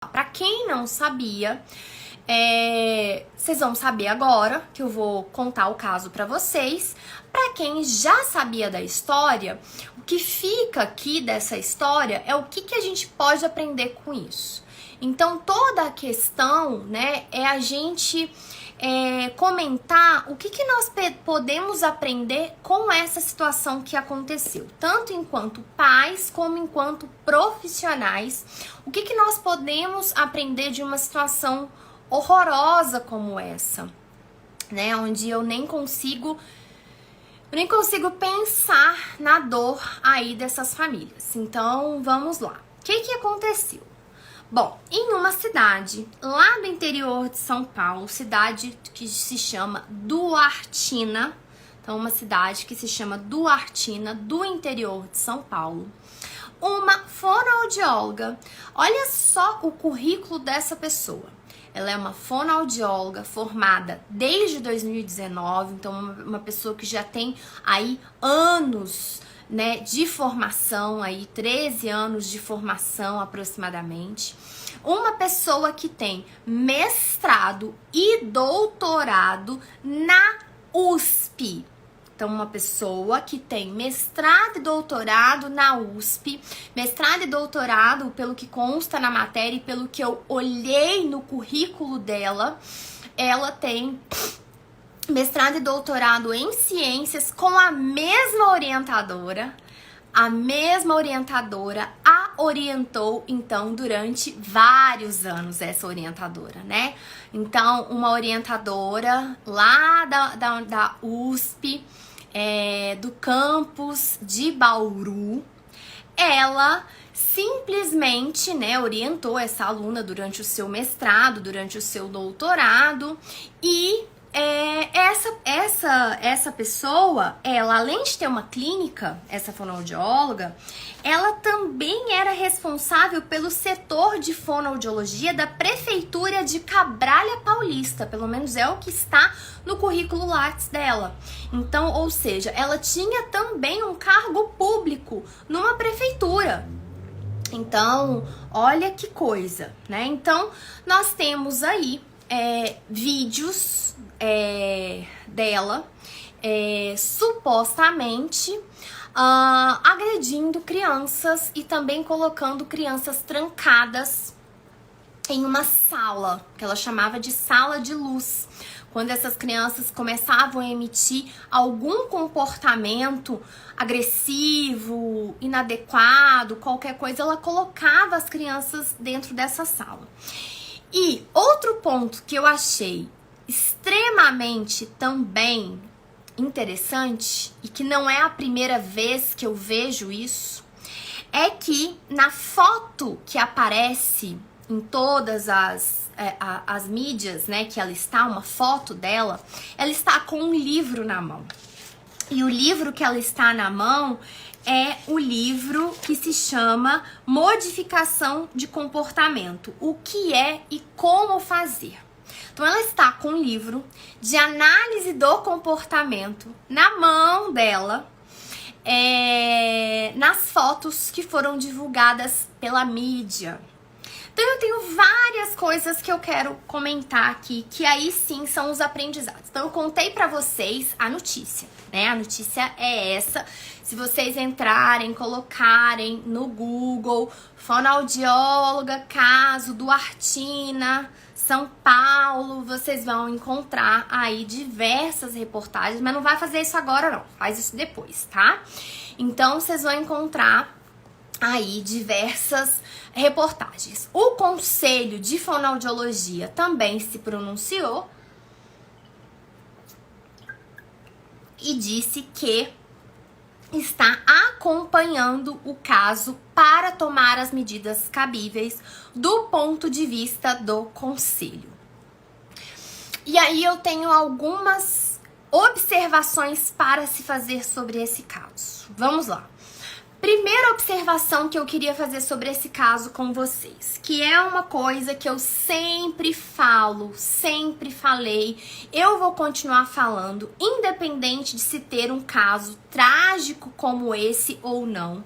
Para quem não sabia, vocês vão saber agora que eu vou contar o caso para vocês. Para quem já sabia da história, o que fica aqui dessa história é o que a gente pode aprender com isso. Então, toda a questão, né, é a gente comentar o que nós podemos aprender com essa situação que aconteceu, tanto enquanto pais como enquanto profissionais. O que nós podemos aprender de uma situação horrorosa como essa, né, onde eu nem consigo pensar na dor aí dessas famílias. Então, vamos lá. O que aconteceu? Bom, em uma cidade lá do interior de São Paulo, cidade que se chama Duartina, então uma cidade que se chama Duartina, do interior de São Paulo, uma fonoaudióloga, olha só o currículo dessa pessoa. Ela é uma fonoaudióloga formada desde 2019, então uma pessoa que já tem aí anos, né, de formação, aí 13 anos de formação aproximadamente. Uma pessoa que tem mestrado e doutorado na USP. Então, uma pessoa que tem mestrado e doutorado na USP, mestrado e doutorado, pelo que consta na matéria e pelo que eu olhei no currículo dela, ela tem mestrado e doutorado em ciências com a mesma orientadora. A mesma orientadora a orientou, então, durante vários anos, essa orientadora, né? Então, uma orientadora lá da USP, do campus de Bauru, ela simplesmente, né, orientou essa aluna durante o seu mestrado, durante o seu doutorado, e essa pessoa, ela, além de ter uma clínica, essa fonoaudióloga, ela também era responsável pelo setor de fonoaudiologia da prefeitura de Cabralha Paulista, pelo menos é o que está no currículo Lattes dela. Então, ou seja, ela tinha também um cargo público numa prefeitura. Então, olha que coisa, né? Então, nós temos aí vídeos dela supostamente agredindo crianças e também colocando crianças trancadas em uma sala, que ela chamava de sala de luz. Quando essas crianças começavam a emitir algum comportamento agressivo, inadequado, qualquer coisa, ela colocava as crianças dentro dessa sala. E outro ponto que eu achei extremamente também interessante, e que não é a primeira vez que eu vejo isso, é que na foto que aparece em todas as mídias, né, que ela está, uma foto dela, ela está com um livro na mão. E o livro que ela está na mão é o livro que se chama Modificação de Comportamento, o que é e como fazer. Então, ela está com um livro de análise do comportamento na mão dela, nas fotos que foram divulgadas pela mídia. Então, eu tenho várias coisas que eu quero comentar aqui, que aí sim são os aprendizados. Então, eu contei pra vocês a notícia, né? A notícia é essa. Se vocês entrarem, colocarem no Google, fonoaudióloga, caso Duartina, São Paulo, vocês vão encontrar aí diversas reportagens, mas não vai fazer isso agora não, faz isso depois, tá? Então, vocês vão encontrar aí diversas reportagens. O Conselho de Fonoaudiologia também se pronunciou e disse que está acompanhando o caso para tomar as medidas cabíveis do ponto de vista do Conselho. E aí eu tenho algumas observações para se fazer sobre esse caso. Vamos lá. Primeira observação que eu queria fazer sobre esse caso com vocês, que é uma coisa que eu sempre falo, sempre falei, eu vou continuar falando, independente de se ter um caso trágico como esse ou não,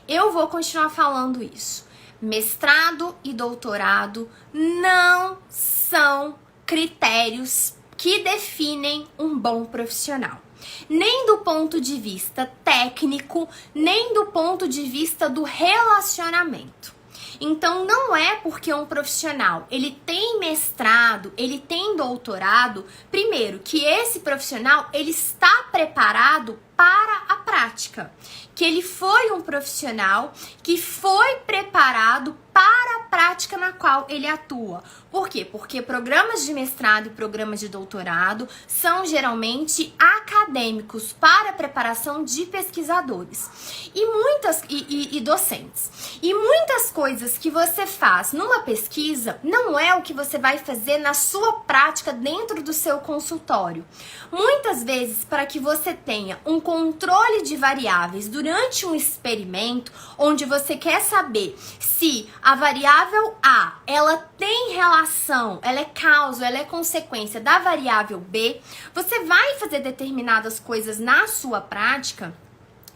eu vou continuar falando isso. Mestrado e doutorado não são critérios que definem um bom profissional. Nem do ponto de vista técnico, nem do ponto de vista do relacionamento. Então, não é porque um profissional, ele tem mestrado, ele tem doutorado, primeiro, que esse profissional, ele está preparado para a prática. Que ele foi um profissional que foi preparado para a prática na qual ele atua. Por quê? Porque programas de mestrado e programas de doutorado são geralmente acadêmicos para a preparação de pesquisadores e docentes. E muitas coisas que você faz numa pesquisa não é o que você vai fazer na sua prática dentro do seu consultório. Muitas vezes, para que você tenha um controle de variáveis durante um experimento, onde você quer saber se a variável A, ela tem relação, ela é causa, ela é consequência da variável B, você vai fazer determinadas coisas na sua prática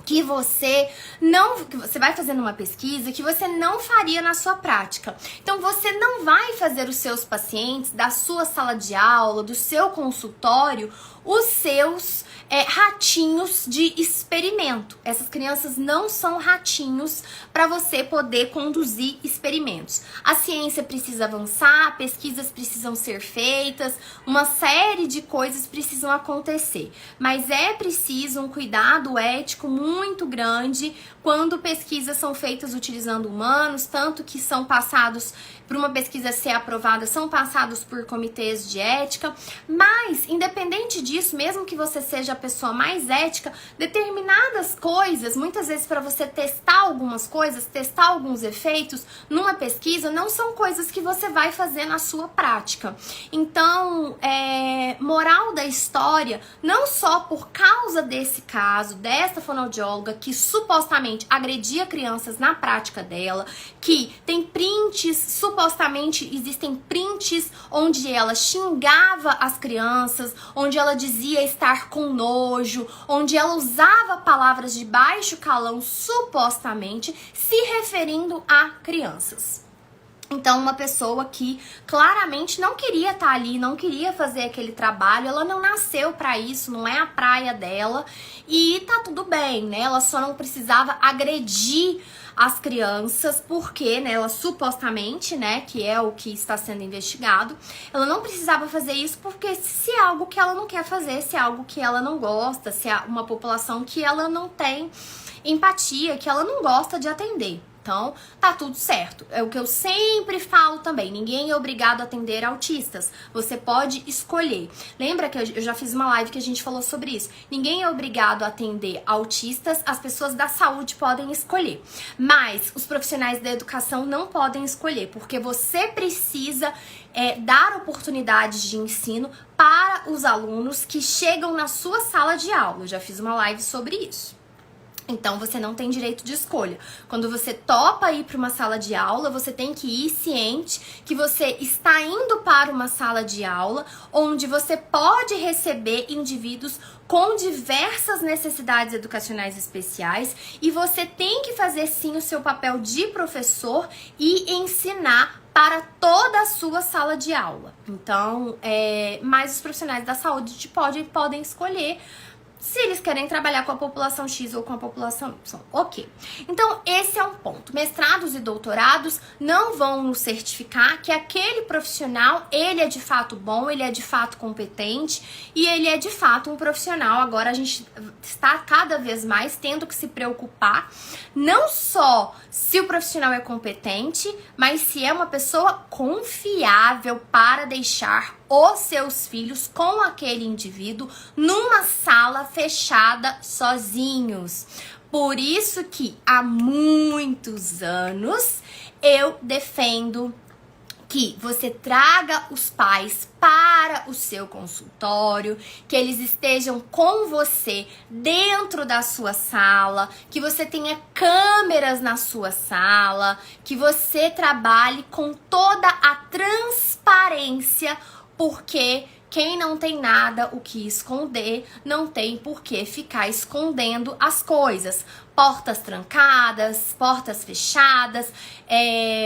que você vai fazer numa pesquisa que você não faria na sua prática. Então você não vai fazer os seus pacientes da sua sala de aula, do seu consultório, os seus ratinhos de experimento. Essas crianças não são ratinhos para você poder conduzir experimentos. A ciência precisa avançar, pesquisas precisam ser feitas, uma série de coisas precisam acontecer. Mas é preciso um cuidado ético muito grande quando pesquisas são feitas utilizando humanos, tanto que são passados, para uma pesquisa ser aprovada, são passados por comitês de ética. Mas, independente disso, mesmo que você seja a pessoa mais ética, determinadas coisas, muitas vezes para você testar algumas coisas, testar alguns efeitos numa pesquisa, não são coisas que você vai fazer na sua prática. Então, moral da história, não só por causa desse caso, dessa fonoaudióloga que supostamente agredia crianças na prática dela, que tem prints, supostamente existem prints onde ela xingava as crianças, onde ela dizia estar com nojo, onde ela usava palavras de baixo calão, supostamente, se referindo a crianças. Então, uma pessoa que claramente não queria estar ali, não queria fazer aquele trabalho, ela não nasceu pra isso, não é a praia dela e tá tudo bem, né? Ela só não precisava agredir as crianças, porque, né, ela supostamente, né, que é o que está sendo investigado, ela não precisava fazer isso porque se é algo que ela não quer fazer, se é algo que ela não gosta, se é uma população que ela não tem empatia, que ela não gosta de atender. Então, tá tudo certo. É o que eu sempre falo também. Ninguém é obrigado a atender autistas. Você pode escolher. Lembra que eu já fiz uma live que a gente falou sobre isso? Ninguém é obrigado a atender autistas. As pessoas da saúde podem escolher. Mas os profissionais da educação não podem escolher. Porque você precisa dar oportunidades de ensino para os alunos que chegam na sua sala de aula. Eu já fiz uma live sobre isso. Então, você não tem direito de escolha. Quando você topa ir para uma sala de aula, você tem que ir ciente que você está indo para uma sala de aula onde você pode receber indivíduos com diversas necessidades educacionais especiais e você tem que fazer sim o seu papel de professor e ensinar para toda a sua sala de aula. Então, mas os profissionais da saúde podem escolher se eles querem trabalhar com a população X ou com a população Y. Ok. Então, esse é um ponto. Mestrados e doutorados não vão nos certificar que aquele profissional, ele é de fato bom, ele é de fato competente e ele é de fato um profissional. Agora, a gente está cada vez mais tendo que se preocupar não só se o profissional é competente, mas se é uma pessoa confiável para deixar os seus filhos com aquele indivíduo numa sala fechada sozinhos. Por isso que há muitos anos eu defendo que você traga os pais para o seu consultório, que eles estejam com você dentro da sua sala, que você tenha câmeras na sua sala, que você trabalhe com toda a transparência, porque quem não tem nada o que esconder, não tem por que ficar escondendo as coisas. portas trancadas, portas fechadas,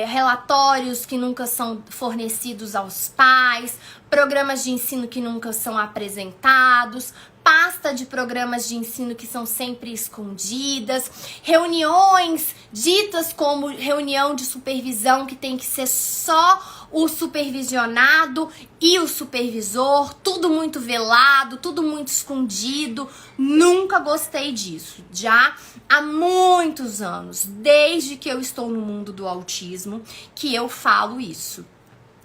relatórios que nunca são fornecidos aos pais, programas de ensino que nunca são apresentados, pasta de programas de ensino que são sempre escondidas, reuniões ditas como reunião de supervisão que tem que ser só o supervisionado e o supervisor, tudo muito velado, tudo muito escondido. Nunca gostei disso. Já há muitos anos, desde que eu estou no mundo do autismo, que eu falo isso.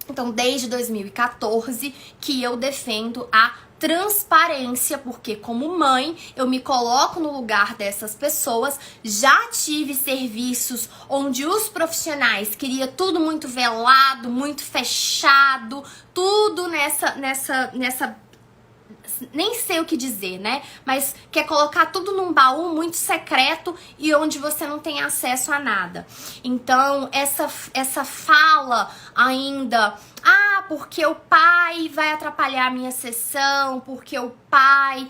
Então, desde 2014 que eu defendo a transparência, porque como mãe eu me coloco no lugar dessas pessoas. Já tive serviços onde os profissionais queriam tudo muito velado, muito fechado, tudo nessa nem sei o que dizer, né? Mas quer colocar tudo num baú muito secreto e onde você não tem acesso a nada. Então, essa fala ainda, porque o pai vai atrapalhar a minha sessão, porque o pai,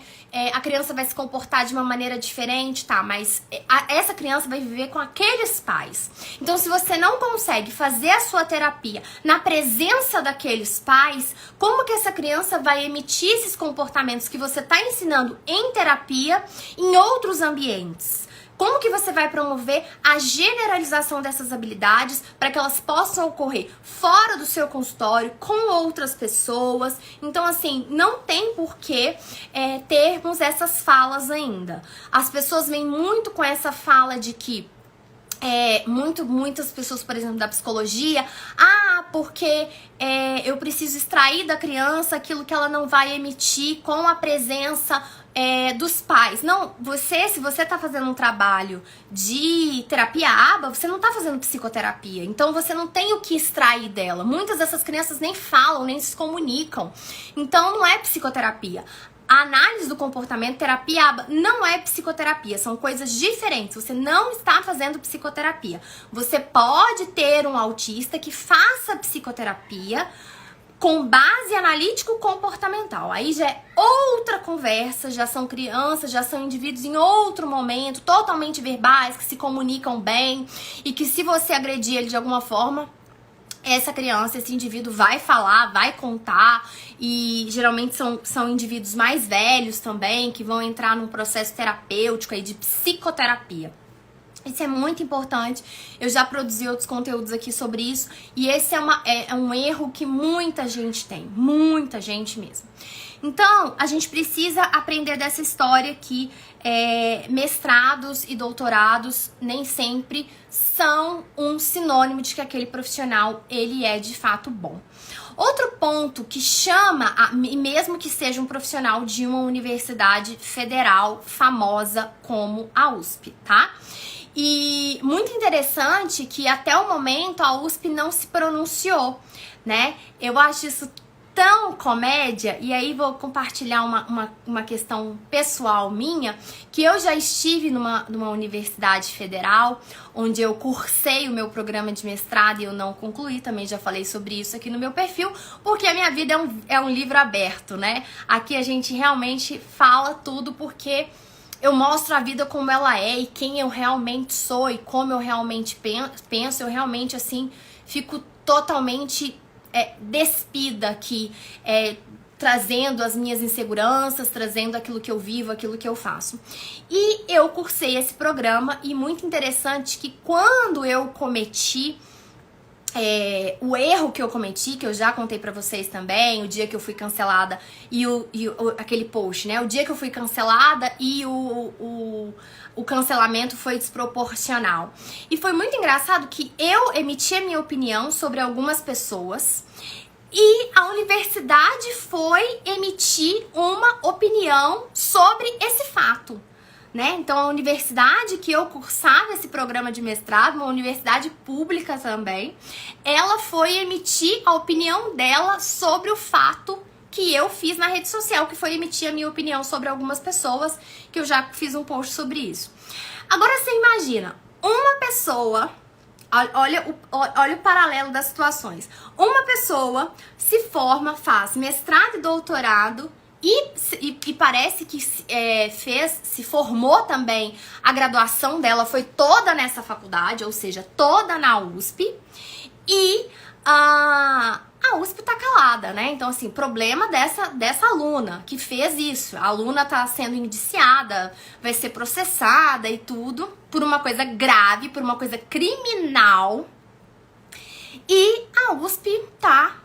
a criança vai se comportar de uma maneira diferente, tá? Mas essa criança vai viver com aqueles pais. Então, se você não consegue fazer a sua terapia na presença daqueles pais, como que essa criança vai emitir esses comportamentos que você está ensinando em terapia em outros ambientes? Como que você vai promover a generalização dessas habilidades para que elas possam ocorrer fora do seu consultório, com outras pessoas? Então, assim, não tem por que termos essas falas ainda. As pessoas vêm muito com essa fala de que muitas pessoas, por exemplo, da psicologia, porque eu preciso extrair da criança aquilo que ela não vai emitir com a presença dos pais. Não, se você tá fazendo um trabalho de terapia ABA, você não tá fazendo psicoterapia, então você não tem o que extrair dela. Muitas dessas crianças nem falam, nem se comunicam, então não é psicoterapia. A análise do comportamento, terapia ABA, não é psicoterapia, são coisas diferentes. Você não está fazendo psicoterapia. Você pode ter um autista que faça psicoterapia com base analítico-comportamental. Aí já é outra conversa, já são crianças, já são indivíduos em outro momento, totalmente verbais, que se comunicam bem e que se você agredir ele de alguma forma, essa criança, esse indivíduo vai falar, vai contar, e geralmente são indivíduos mais velhos também, que vão entrar num processo terapêutico aí de psicoterapia. Isso é muito importante, eu já produzi outros conteúdos aqui sobre isso, e esse é um erro que muita gente tem, muita gente mesmo. Então, a gente precisa aprender dessa história que mestrados e doutorados nem sempre são um sinônimo de que aquele profissional ele é de fato bom. Outro ponto que chama, mesmo que seja um profissional de uma universidade federal famosa como a USP, tá? E muito interessante que até o momento a USP não se pronunciou, né? Eu acho isso tão comédia, e aí vou compartilhar uma questão pessoal minha, que eu já estive numa universidade federal, onde eu cursei o meu programa de mestrado e eu não concluí, também já falei sobre isso aqui no meu perfil, porque a minha vida é um livro aberto, né? Aqui a gente realmente fala tudo porque eu mostro a vida como ela é e quem eu realmente sou e como eu realmente penso. Eu realmente, assim, fico totalmente despida aqui, trazendo as minhas inseguranças, trazendo aquilo que eu vivo, aquilo que eu faço. E eu cursei esse programa, e muito interessante que quando eu cometi o erro que eu cometi, que eu já contei pra vocês também, o dia que eu fui cancelada e aquele post, né? O dia que eu fui cancelada e o cancelamento foi desproporcional. E foi muito engraçado que eu emiti a minha opinião sobre algumas pessoas e a universidade foi emitir uma opinião sobre esse fato, né? Então a universidade que eu cursava esse programa de mestrado, uma universidade pública também, ela foi emitir a opinião dela sobre o fato que eu fiz na rede social, que foi emitir a minha opinião sobre algumas pessoas, que eu já fiz um post sobre isso. Agora você imagina, uma pessoa, olha o paralelo das situações. Uma pessoa se forma, faz mestrado e doutorado E parece que se formou também, a graduação dela foi toda nessa faculdade, ou seja, toda na USP. E a USP tá calada, né? Então, assim, problema dessa aluna que fez isso. A aluna tá sendo indiciada, vai ser processada e tudo, por uma coisa grave, por uma coisa criminal. E a USP tá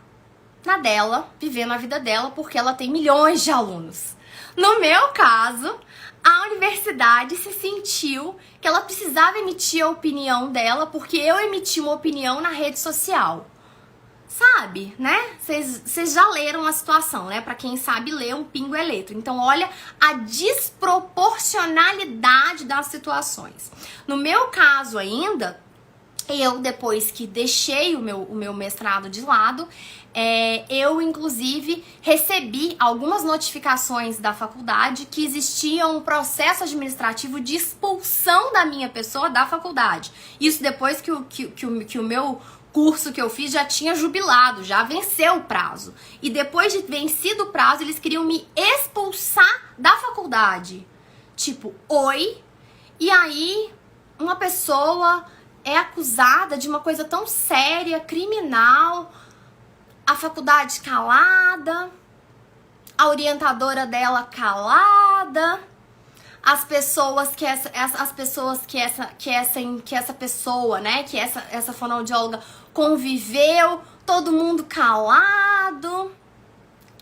na dela, vivendo a vida dela, porque ela tem milhões de alunos. No meu caso, a universidade se sentiu que ela precisava emitir a opinião dela, porque eu emiti uma opinião na rede social. Sabe, né? Vocês já leram a situação, né? Pra quem sabe ler, um pingo é letra. Então, olha a desproporcionalidade das situações. No meu caso ainda, eu, depois que deixei o meu mestrado de lado, eu, inclusive, recebi algumas notificações da faculdade que existia um processo administrativo de expulsão da minha pessoa da faculdade. Isso depois que o meu curso que eu fiz já tinha jubilado, já venceu o prazo. E depois de vencido o prazo, eles queriam me expulsar da faculdade. Tipo, oi? E aí, uma pessoa é acusada de uma coisa tão séria, criminal, a faculdade calada, a orientadora dela calada, as pessoas que essa pessoa, né, que essa fonoaudióloga conviveu, todo mundo calado.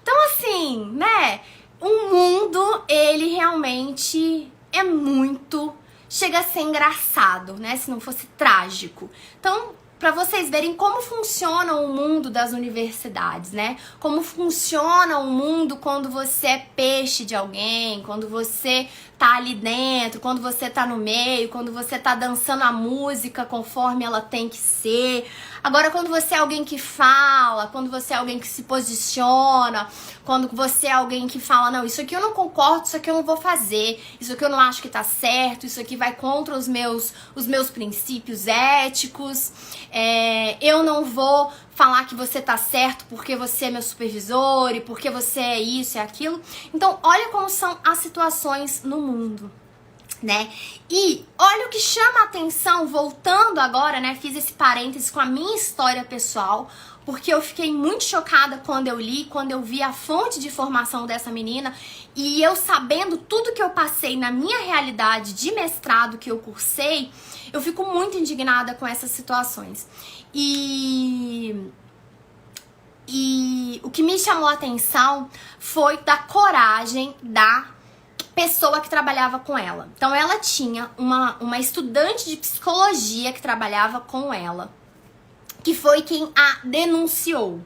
Então, assim, né, o mundo, ele realmente é muito, chega a ser engraçado, né, se não fosse trágico. Então, para vocês verem como funciona o mundo das universidades, né? Como funciona o mundo quando você é peixe de alguém, quando você tá ali dentro, quando você tá no meio, quando você tá dançando a música conforme ela tem que ser. Agora, quando você é alguém que fala, quando você é alguém que se posiciona, quando você é alguém que fala, não, isso aqui eu não concordo, isso aqui eu não vou fazer, isso aqui eu não acho que tá certo, isso aqui vai contra os meus princípios éticos, eu não vou falar que você tá certo porque você é meu supervisor e porque você é isso e aquilo. Então, olha como são as situações no mundo, né? E olha o que chama a atenção, voltando agora, né? Fiz esse parênteses com a minha história pessoal, porque eu fiquei muito chocada quando eu li, quando eu vi a fonte de formação dessa menina e eu sabendo tudo que eu passei na minha realidade de mestrado que eu cursei, eu fico muito indignada com essas situações. E o que me chamou a atenção foi da coragem da pessoa que trabalhava com ela. Então, ela tinha uma estudante de psicologia que trabalhava com ela, que foi quem a denunciou,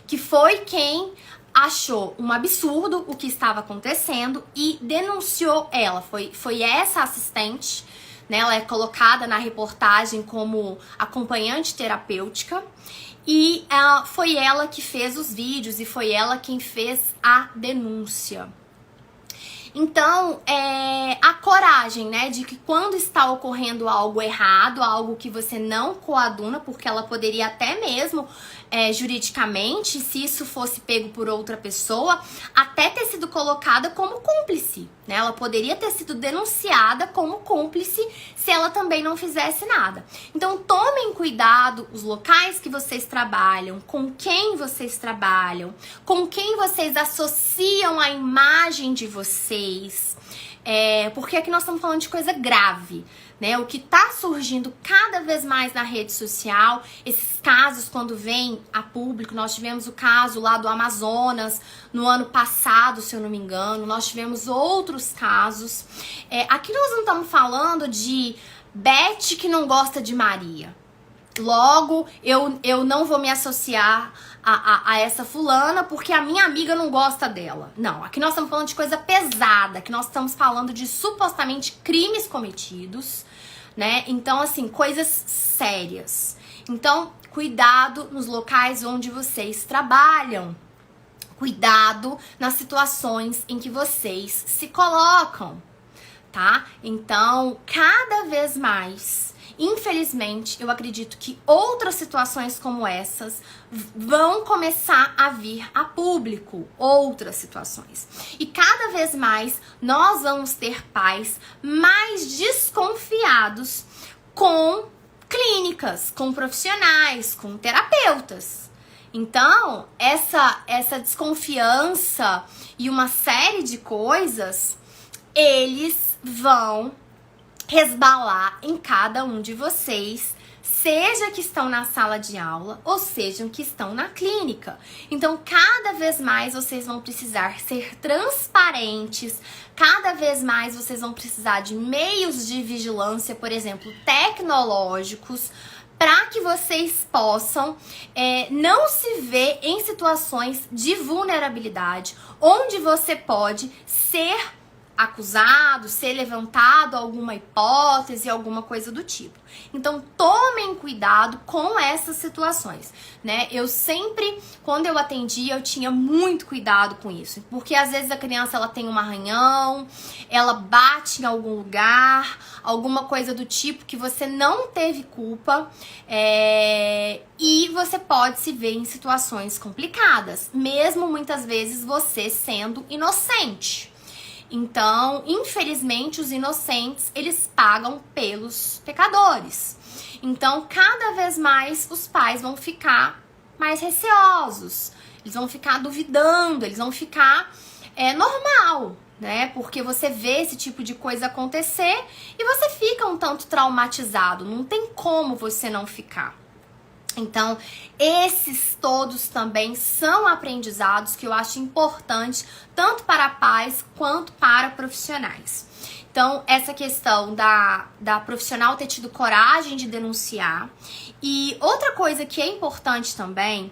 que foi quem achou um absurdo o que estava acontecendo e denunciou ela. Foi essa assistente, né? Ela é colocada na reportagem como acompanhante terapêutica e foi ela que fez os vídeos e foi ela quem fez a denúncia. Então, a coragem, né, de que quando está ocorrendo algo errado, algo que você não coaduna, porque ela poderia até mesmo, juridicamente, se isso fosse pego por outra pessoa, até ter sido colocada como cúmplice, né? Ela poderia ter sido denunciada como cúmplice se ela também não fizesse nada. Então, tomem cuidado os locais que vocês trabalham, com quem vocês trabalham, com quem vocês associam a imagem de vocês, porque aqui nós estamos falando de coisa grave, né? O que está surgindo cada vez mais na rede social, esses casos quando vêm a público, nós tivemos o caso lá do Amazonas no ano passado, se eu não me engano, nós tivemos outros casos. Aqui nós não estamos falando de Beth que não gosta de Maria. Logo, eu não vou me associar a essa fulana porque a minha amiga não gosta dela. Não, aqui nós estamos falando de coisa pesada, aqui nós estamos falando de supostamente crimes cometidos, né? Então, assim, coisas sérias. Então, cuidado nos locais onde vocês trabalham. Cuidado nas situações em que vocês se colocam, tá? Então, cada vez mais, infelizmente, eu acredito que outras situações como essas vão começar a vir a público, outras situações. E cada vez mais nós vamos ter pais mais desconfiados com clínicas, com profissionais, com terapeutas. Então, essa desconfiança e uma série de coisas, eles vão resbalar em cada um de vocês, seja que estão na sala de aula ou sejam que estão na clínica. Então, cada vez mais vocês vão precisar ser transparentes, cada vez mais vocês vão precisar de meios de vigilância, por exemplo, tecnológicos, para que vocês possam não se ver em situações de vulnerabilidade, onde você pode ser acusado, ser levantado alguma hipótese, alguma coisa do tipo. Então, tomem cuidado com essas situações, né? Eu sempre, quando eu atendia, eu tinha muito cuidado com isso, porque às vezes a criança ela tem um arranhão, ela bate em algum lugar, alguma coisa do tipo que você não teve culpa, e você pode se ver em situações complicadas, mesmo muitas vezes você sendo inocente. Então, infelizmente, os inocentes, eles pagam pelos pecadores. Então, cada vez mais os pais vão ficar mais receosos, eles vão ficar duvidando, eles vão ficar normal, né? Porque você vê esse tipo de coisa acontecer e você fica um tanto traumatizado, não tem como você não ficar. Então, esses todos também são aprendizados que eu acho importante, tanto para pais quanto para profissionais. Então, essa questão da profissional ter tido coragem de denunciar. E outra coisa que é importante também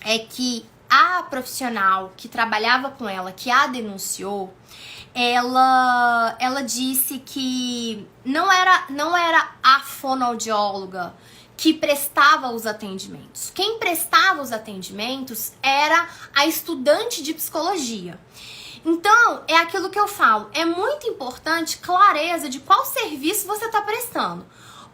é que a profissional que trabalhava com ela, que a denunciou, ela disse que não era a fonoaudióloga que prestava os atendimentos. Quem prestava os atendimentos era a estudante de psicologia. Então, é aquilo que eu falo, é muito importante clareza de qual serviço você está prestando.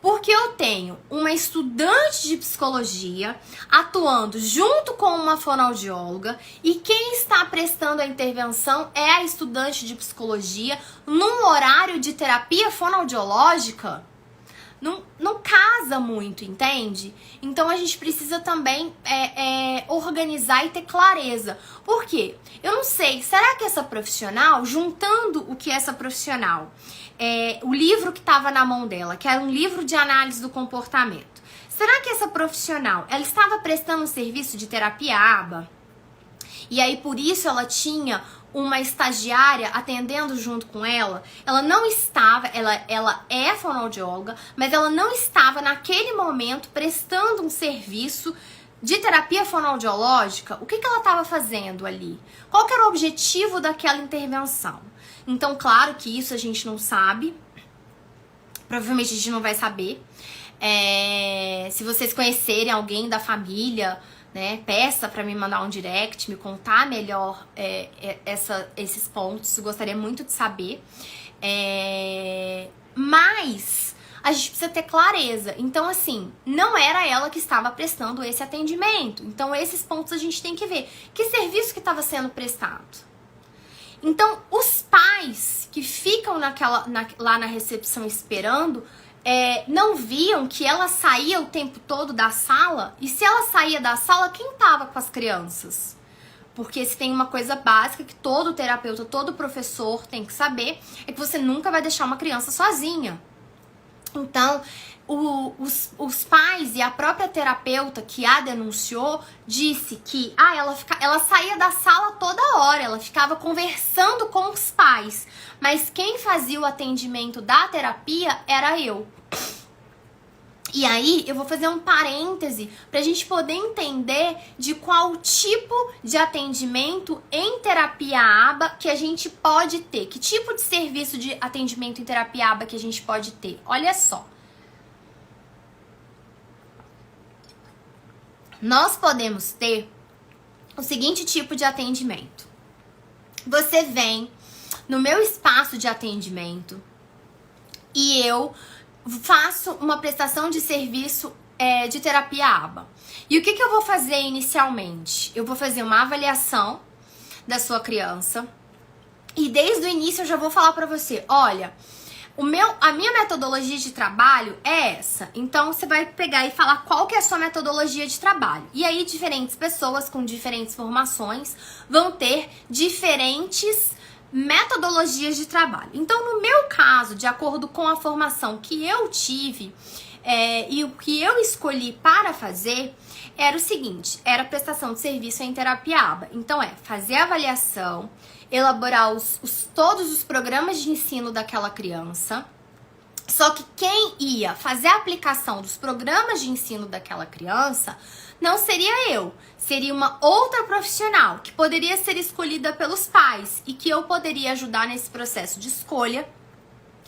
Porque eu tenho uma estudante de psicologia atuando junto com uma fonoaudióloga e quem está prestando a intervenção é a estudante de psicologia num horário de terapia fonoaudiológica. Não casa muito, entende? Então a gente precisa também organizar e ter clareza. Por quê? Eu não sei, será que essa profissional, juntando o que essa profissional, o livro que estava na mão dela, que era um livro de análise do comportamento, será que essa profissional, ela estava prestando um serviço de terapia ABA? E aí por isso ela tinha uma estagiária atendendo junto com ela, ela não estava, ela é fonoaudióloga, mas ela não estava naquele momento prestando um serviço de terapia fonoaudiológica. O que ela estava fazendo ali? Qual que era o objetivo daquela intervenção? Então, claro que isso a gente não sabe, provavelmente a gente não vai saber. Se vocês conhecerem alguém da família, né, peça para me mandar um direct, me contar melhor esses pontos, eu gostaria muito de saber. Mas a gente precisa ter clareza. Então, assim, não era ela que estava prestando esse atendimento. Então, esses pontos a gente tem que ver. Que serviço que estava sendo prestado? Então, os pais que ficam lá na recepção esperando, não viam que ela saía o tempo todo da sala, e se ela saía da sala, quem estava com as crianças? Porque se tem uma coisa básica que todo terapeuta, todo professor tem que saber, é que você nunca vai deixar uma criança sozinha. Então, os pais e a própria terapeuta que a denunciou disse que ela saía da sala toda hora, ela ficava conversando com os pais, mas quem fazia o atendimento da terapia era eu. E aí, eu vou fazer um parêntese pra gente poder entender de qual tipo de atendimento em terapia ABA que a gente pode ter. Que tipo de serviço de atendimento em terapia ABA que a gente pode ter? Olha só. Nós podemos ter o seguinte tipo de atendimento. Você vem no meu espaço de atendimento e eu faço uma prestação de serviço de terapia ABA. E o que eu vou fazer inicialmente? Eu vou fazer uma avaliação da sua criança e desde o início eu já vou falar pra você, olha, a minha metodologia de trabalho é essa. Então você vai pegar e falar qual que é a sua metodologia de trabalho. E aí diferentes pessoas com diferentes formações vão ter diferentes metodologias de trabalho. Então no meu caso, de acordo com a formação que eu tive e o que eu escolhi para fazer, era o seguinte, era a prestação de serviço em terapia ABA. Então fazer a avaliação, elaborar todos os programas de ensino daquela criança. Só que quem ia fazer a aplicação dos programas de ensino daquela criança não seria eu, seria uma outra profissional que poderia ser escolhida pelos pais e que eu poderia ajudar nesse processo de escolha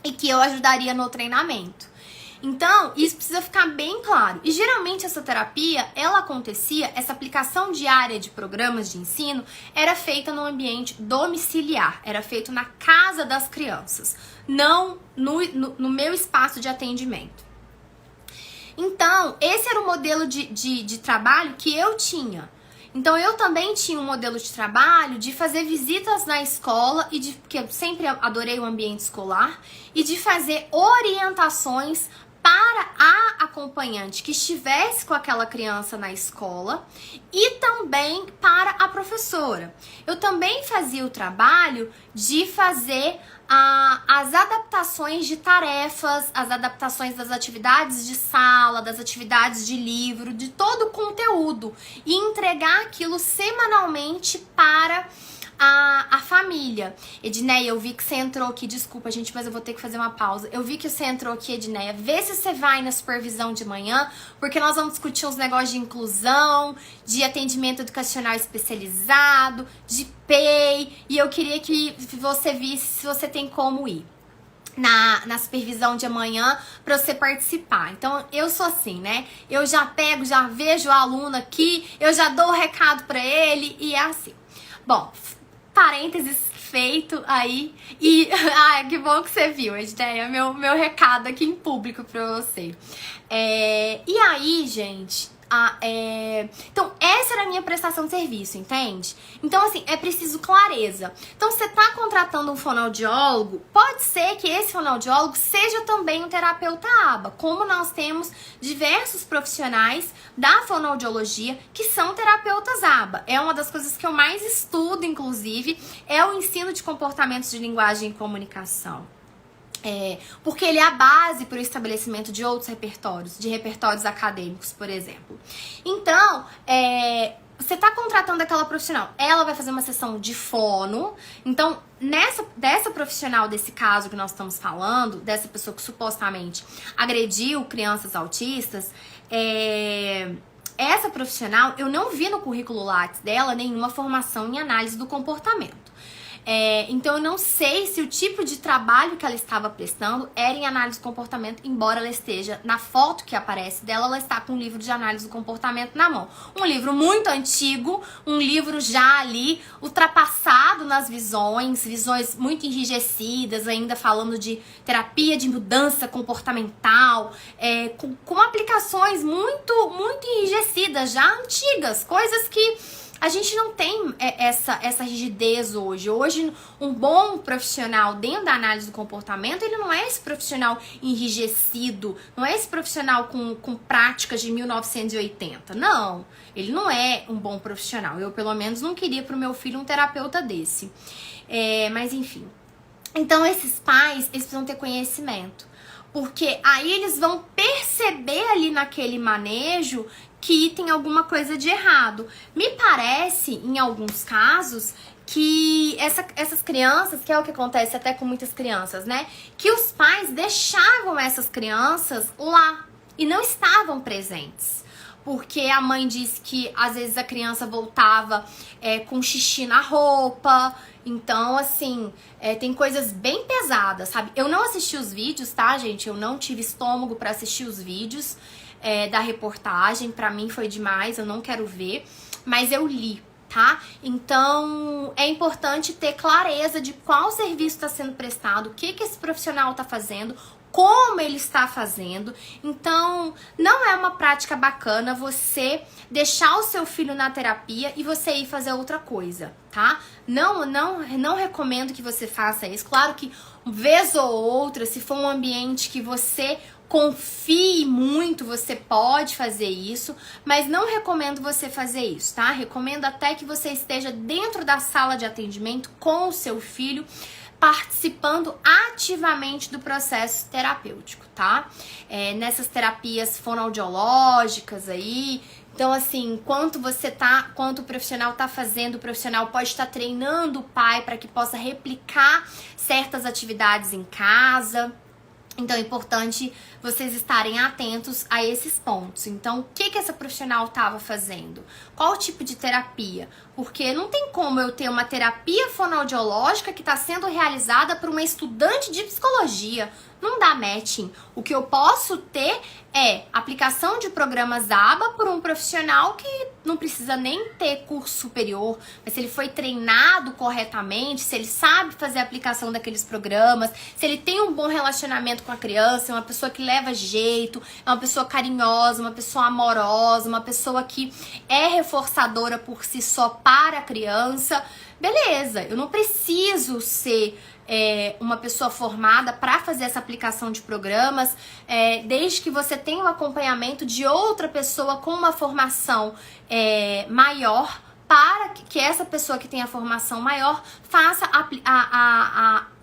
e que eu ajudaria no treinamento. Então, isso precisa ficar bem claro. E geralmente essa terapia, ela acontecia, essa aplicação diária de programas de ensino era feita no ambiente domiciliar, era feito na casa das crianças, não no meu espaço de atendimento. Então, esse era o modelo de trabalho que eu tinha. Então, eu também tinha um modelo de trabalho de fazer visitas na escola, porque eu sempre adorei o ambiente escolar, e de fazer orientações para a acompanhante que estivesse com aquela criança na escola e também para a professora. Eu também fazia o trabalho de fazer as adaptações de tarefas, as adaptações das atividades de sala, das atividades de livro, de todo o conteúdo e entregar aquilo semanalmente para a família. Edneia, eu vi que você entrou aqui, desculpa gente, mas eu vou ter que fazer uma pausa. Eu vi que você entrou aqui, Edneia, vê se você vai na supervisão de manhã, porque nós vamos discutir uns negócios de inclusão, de atendimento educacional especializado, de PEI, e eu queria que você visse se você tem como ir na supervisão de amanhã para você participar. Então, eu sou assim, né? Eu já pego, já vejo o aluno aqui, eu já dou o recado para ele e é assim. Bom, parênteses feito aí. E que bom que você viu, Edneia, meu recado aqui em público pra você. E aí, gente, então essa era a minha prestação de serviço, entende? Então assim, é preciso clareza. Então você tá contratando um fonoaudiólogo, pode ser que esse fonoaudiólogo seja também um terapeuta ABA, como nós temos diversos profissionais da fonoaudiologia que são terapeutas ABA. É uma das coisas que eu mais estudo, inclusive, é o ensino de comportamentos de linguagem e comunicação. Porque ele é a base para o estabelecimento de outros repertórios, de repertórios acadêmicos, por exemplo. Então, você está contratando aquela profissional, ela vai fazer uma sessão de fono. Então, dessa profissional, desse caso que nós estamos falando, dessa pessoa que supostamente agrediu crianças autistas, essa profissional, eu não vi no currículo Lattes dela nenhuma formação em análise do comportamento. Então eu não sei se o tipo de trabalho que ela estava prestando era em análise do comportamento, embora ela esteja na foto que aparece dela, ela está com um livro de análise do comportamento na mão. Um livro muito antigo, um livro já ali ultrapassado nas visões muito enrijecidas, ainda falando de terapia de mudança comportamental, com aplicações muito enrijecidas, já antigas, coisas que a gente não tem essa rigidez hoje. Hoje, um bom profissional dentro da análise do comportamento, ele não é esse profissional enrijecido, não é esse profissional com práticas de 1980. Não, ele não é um bom profissional. Eu, pelo menos, não queria para o meu filho um terapeuta desse. Mas, enfim. Então, esses pais, eles precisam ter conhecimento. Porque aí eles vão perceber ali naquele manejo que tem alguma coisa de errado. Me parece, em alguns casos, que essas crianças, que é o que acontece até com muitas crianças, né? Que os pais deixavam essas crianças lá e não estavam presentes. Porque a mãe disse que às vezes a criança voltava com xixi na roupa. Então, assim, tem coisas bem pesadas, sabe? Eu não assisti os vídeos, tá, gente? Eu não tive estômago pra assistir os vídeos da reportagem. Pra mim foi demais, eu não quero ver. Mas eu li, tá? Então, é importante ter clareza de qual serviço está sendo prestado, o que esse profissional tá fazendo, como ele está fazendo. Então, não é uma prática bacana você deixar o seu filho na terapia e você ir fazer outra coisa, tá? Não recomendo que você faça isso. Claro que, vez ou outra, se for um ambiente que você confie muito, você pode fazer isso, mas não recomendo você fazer isso, tá? Recomendo até que você esteja dentro da sala de atendimento com o seu filho, participando ativamente do processo terapêutico, tá? Nessas terapias fonoaudiológicas aí. Então, assim, enquanto o profissional tá fazendo, o profissional pode estar treinando o pai para que possa replicar certas atividades em casa. Então é importante vocês estarem atentos a esses pontos. Então, o que essa profissional estava fazendo? Qual o tipo de terapia? Porque não tem como eu ter uma terapia fonoaudiológica que está sendo realizada por uma estudante de psicologia. Não dá matching. O que eu posso ter é aplicação de programas ABA por um profissional que não precisa nem ter curso superior, mas se ele foi treinado corretamente, se ele sabe fazer a aplicação daqueles programas, se ele tem um bom relacionamento com a criança, é uma pessoa que leva jeito, é uma pessoa carinhosa, uma pessoa amorosa, uma pessoa que é reforçadora por si só para a criança, beleza, eu não preciso ser uma pessoa formada para fazer essa aplicação de programas, desde que você tenha o acompanhamento de outra pessoa com uma formação maior, para que essa pessoa que tem a formação maior faça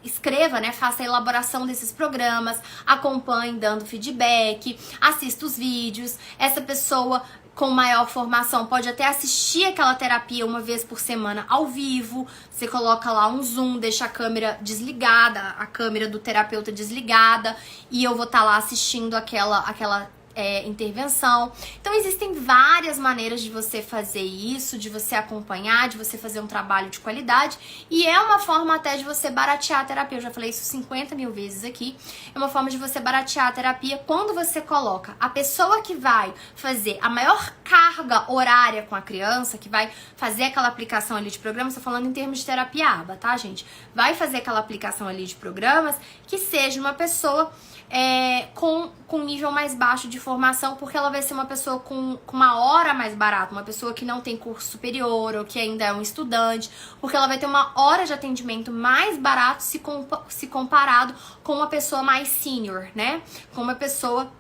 escreva, né, faça a elaboração desses programas, acompanhe dando feedback, assista os vídeos. Essa pessoa com maior formação pode até assistir aquela terapia uma vez por semana ao vivo. Você coloca lá um zoom, deixa a câmera desligada, a câmera do terapeuta desligada, e eu vou estar lá assistindo aquela intervenção. Então existem várias maneiras de você fazer isso, de você acompanhar, de você fazer um trabalho de qualidade, e é uma forma até de você baratear a terapia. Eu já falei isso 50 mil vezes aqui. É uma forma de você baratear a terapia quando você coloca a pessoa que vai fazer a maior carga horária com a criança, que vai fazer aquela aplicação ali de programas. Tô falando em termos de terapia ABA, tá, gente? Vai fazer aquela aplicação ali de programas, que seja uma pessoa com nível mais baixo de formação, porque ela vai ser uma pessoa com uma hora mais barata, uma pessoa que não tem curso superior ou que ainda é um estudante, porque ela vai ter uma hora de atendimento mais barato se comparado com uma pessoa mais senior, né? Com uma pessoa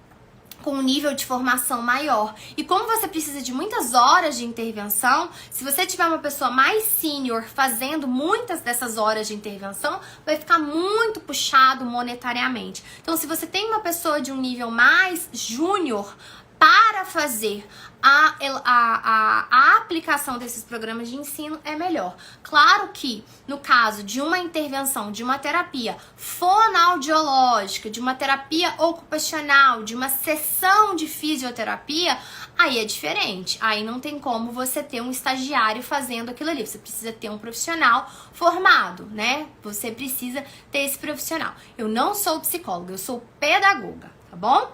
com um nível de formação maior. E como você precisa de muitas horas de intervenção, se você tiver uma pessoa mais sênior fazendo muitas dessas horas de intervenção, vai ficar muito puxado monetariamente. Então, se você tem uma pessoa de um nível mais júnior para fazer a aplicação desses programas de ensino, é melhor. Claro que no caso de uma intervenção, de uma terapia fonoaudiológica, de uma terapia ocupacional, de uma sessão de fisioterapia, aí é diferente. Aí não tem como você ter um estagiário fazendo aquilo ali. Você precisa ter um profissional formado, né? Você precisa ter esse profissional. Eu não sou psicóloga, eu sou pedagoga, tá bom?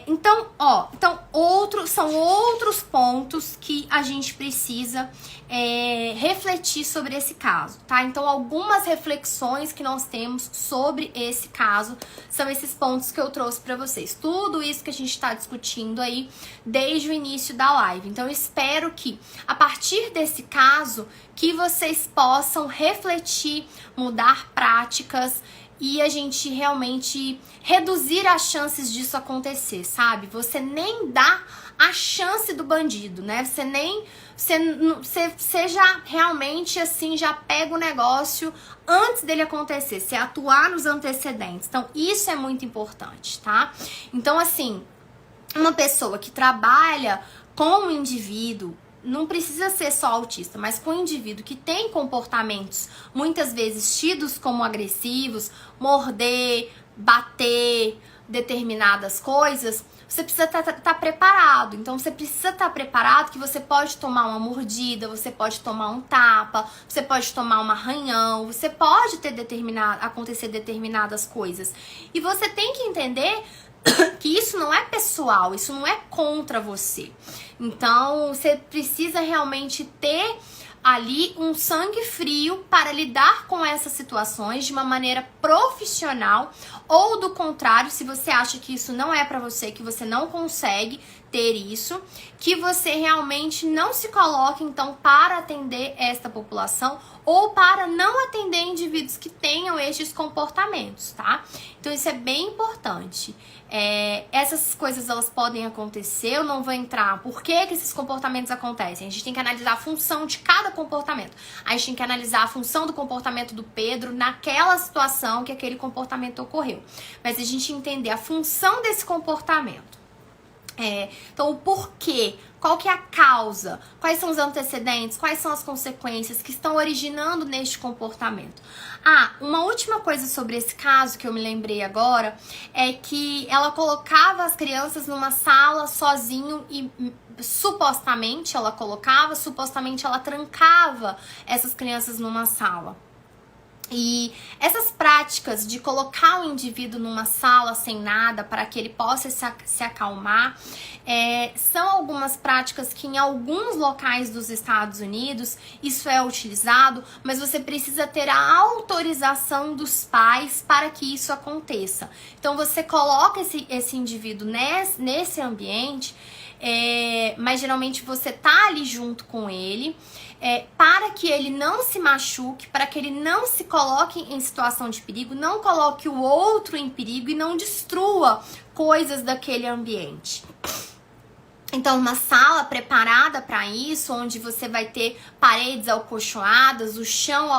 Então são outros pontos que a gente precisa refletir sobre esse caso, tá? Então, algumas reflexões que nós temos sobre esse caso são esses pontos que eu trouxe pra vocês. Tudo isso que a gente tá discutindo aí desde o início da live. Então, eu espero que, a partir desse caso, que vocês possam refletir, mudar práticas, e a gente realmente reduzir as chances disso acontecer, sabe? Você nem dá a chance do bandido, né? Você já realmente, assim, já pega o negócio antes dele acontecer. Você atuar nos antecedentes. Então, isso é muito importante, tá? Então, assim, uma pessoa que trabalha com o indivíduo, não precisa ser só autista, mas com um indivíduo que tem comportamentos muitas vezes tidos como agressivos, morder, bater, determinadas coisas, você precisa estar preparado. Então você precisa estar preparado que você pode tomar uma mordida, você pode tomar um tapa, você pode tomar um arranhão, você pode ter acontecer determinadas coisas. E você tem que entender que isso não é pessoal, isso não é contra você. Então, você precisa realmente ter ali um sangue frio para lidar com essas situações de uma maneira profissional, ou do contrário, se você acha que isso não é para você, que você não consegue ter isso, que você realmente não se coloque então para atender esta população ou para não atender indivíduos que tenham estes comportamentos, tá? Então isso é bem importante. Essas coisas elas podem acontecer, eu não vou entrar por que esses comportamentos acontecem. A gente tem que analisar a função de cada comportamento. A gente tem que analisar a função do comportamento do Pedro naquela situação que aquele comportamento ocorreu. Mas a gente entender a função desse comportamento. Então o porquê, qual que é a causa, quais são os antecedentes, quais são as consequências que estão originando neste comportamento. Uma última coisa sobre esse caso que eu me lembrei agora é que ela colocava as crianças numa sala sozinho e supostamente ela trancava essas crianças numa sala. E essas práticas de colocar o indivíduo numa sala sem nada para que ele possa se acalmar são algumas práticas que em alguns locais dos Estados Unidos isso é utilizado, mas você precisa ter a autorização dos pais para que isso aconteça. Então você coloca esse indivíduo nesse ambiente, mas geralmente você tá ali junto com ele, para que ele não se machuque, para que ele não se coloque em situação de perigo, não coloque o outro em perigo e não destrua coisas daquele ambiente. Então, uma sala preparada para isso, onde você vai ter paredes acolchoadas, o chão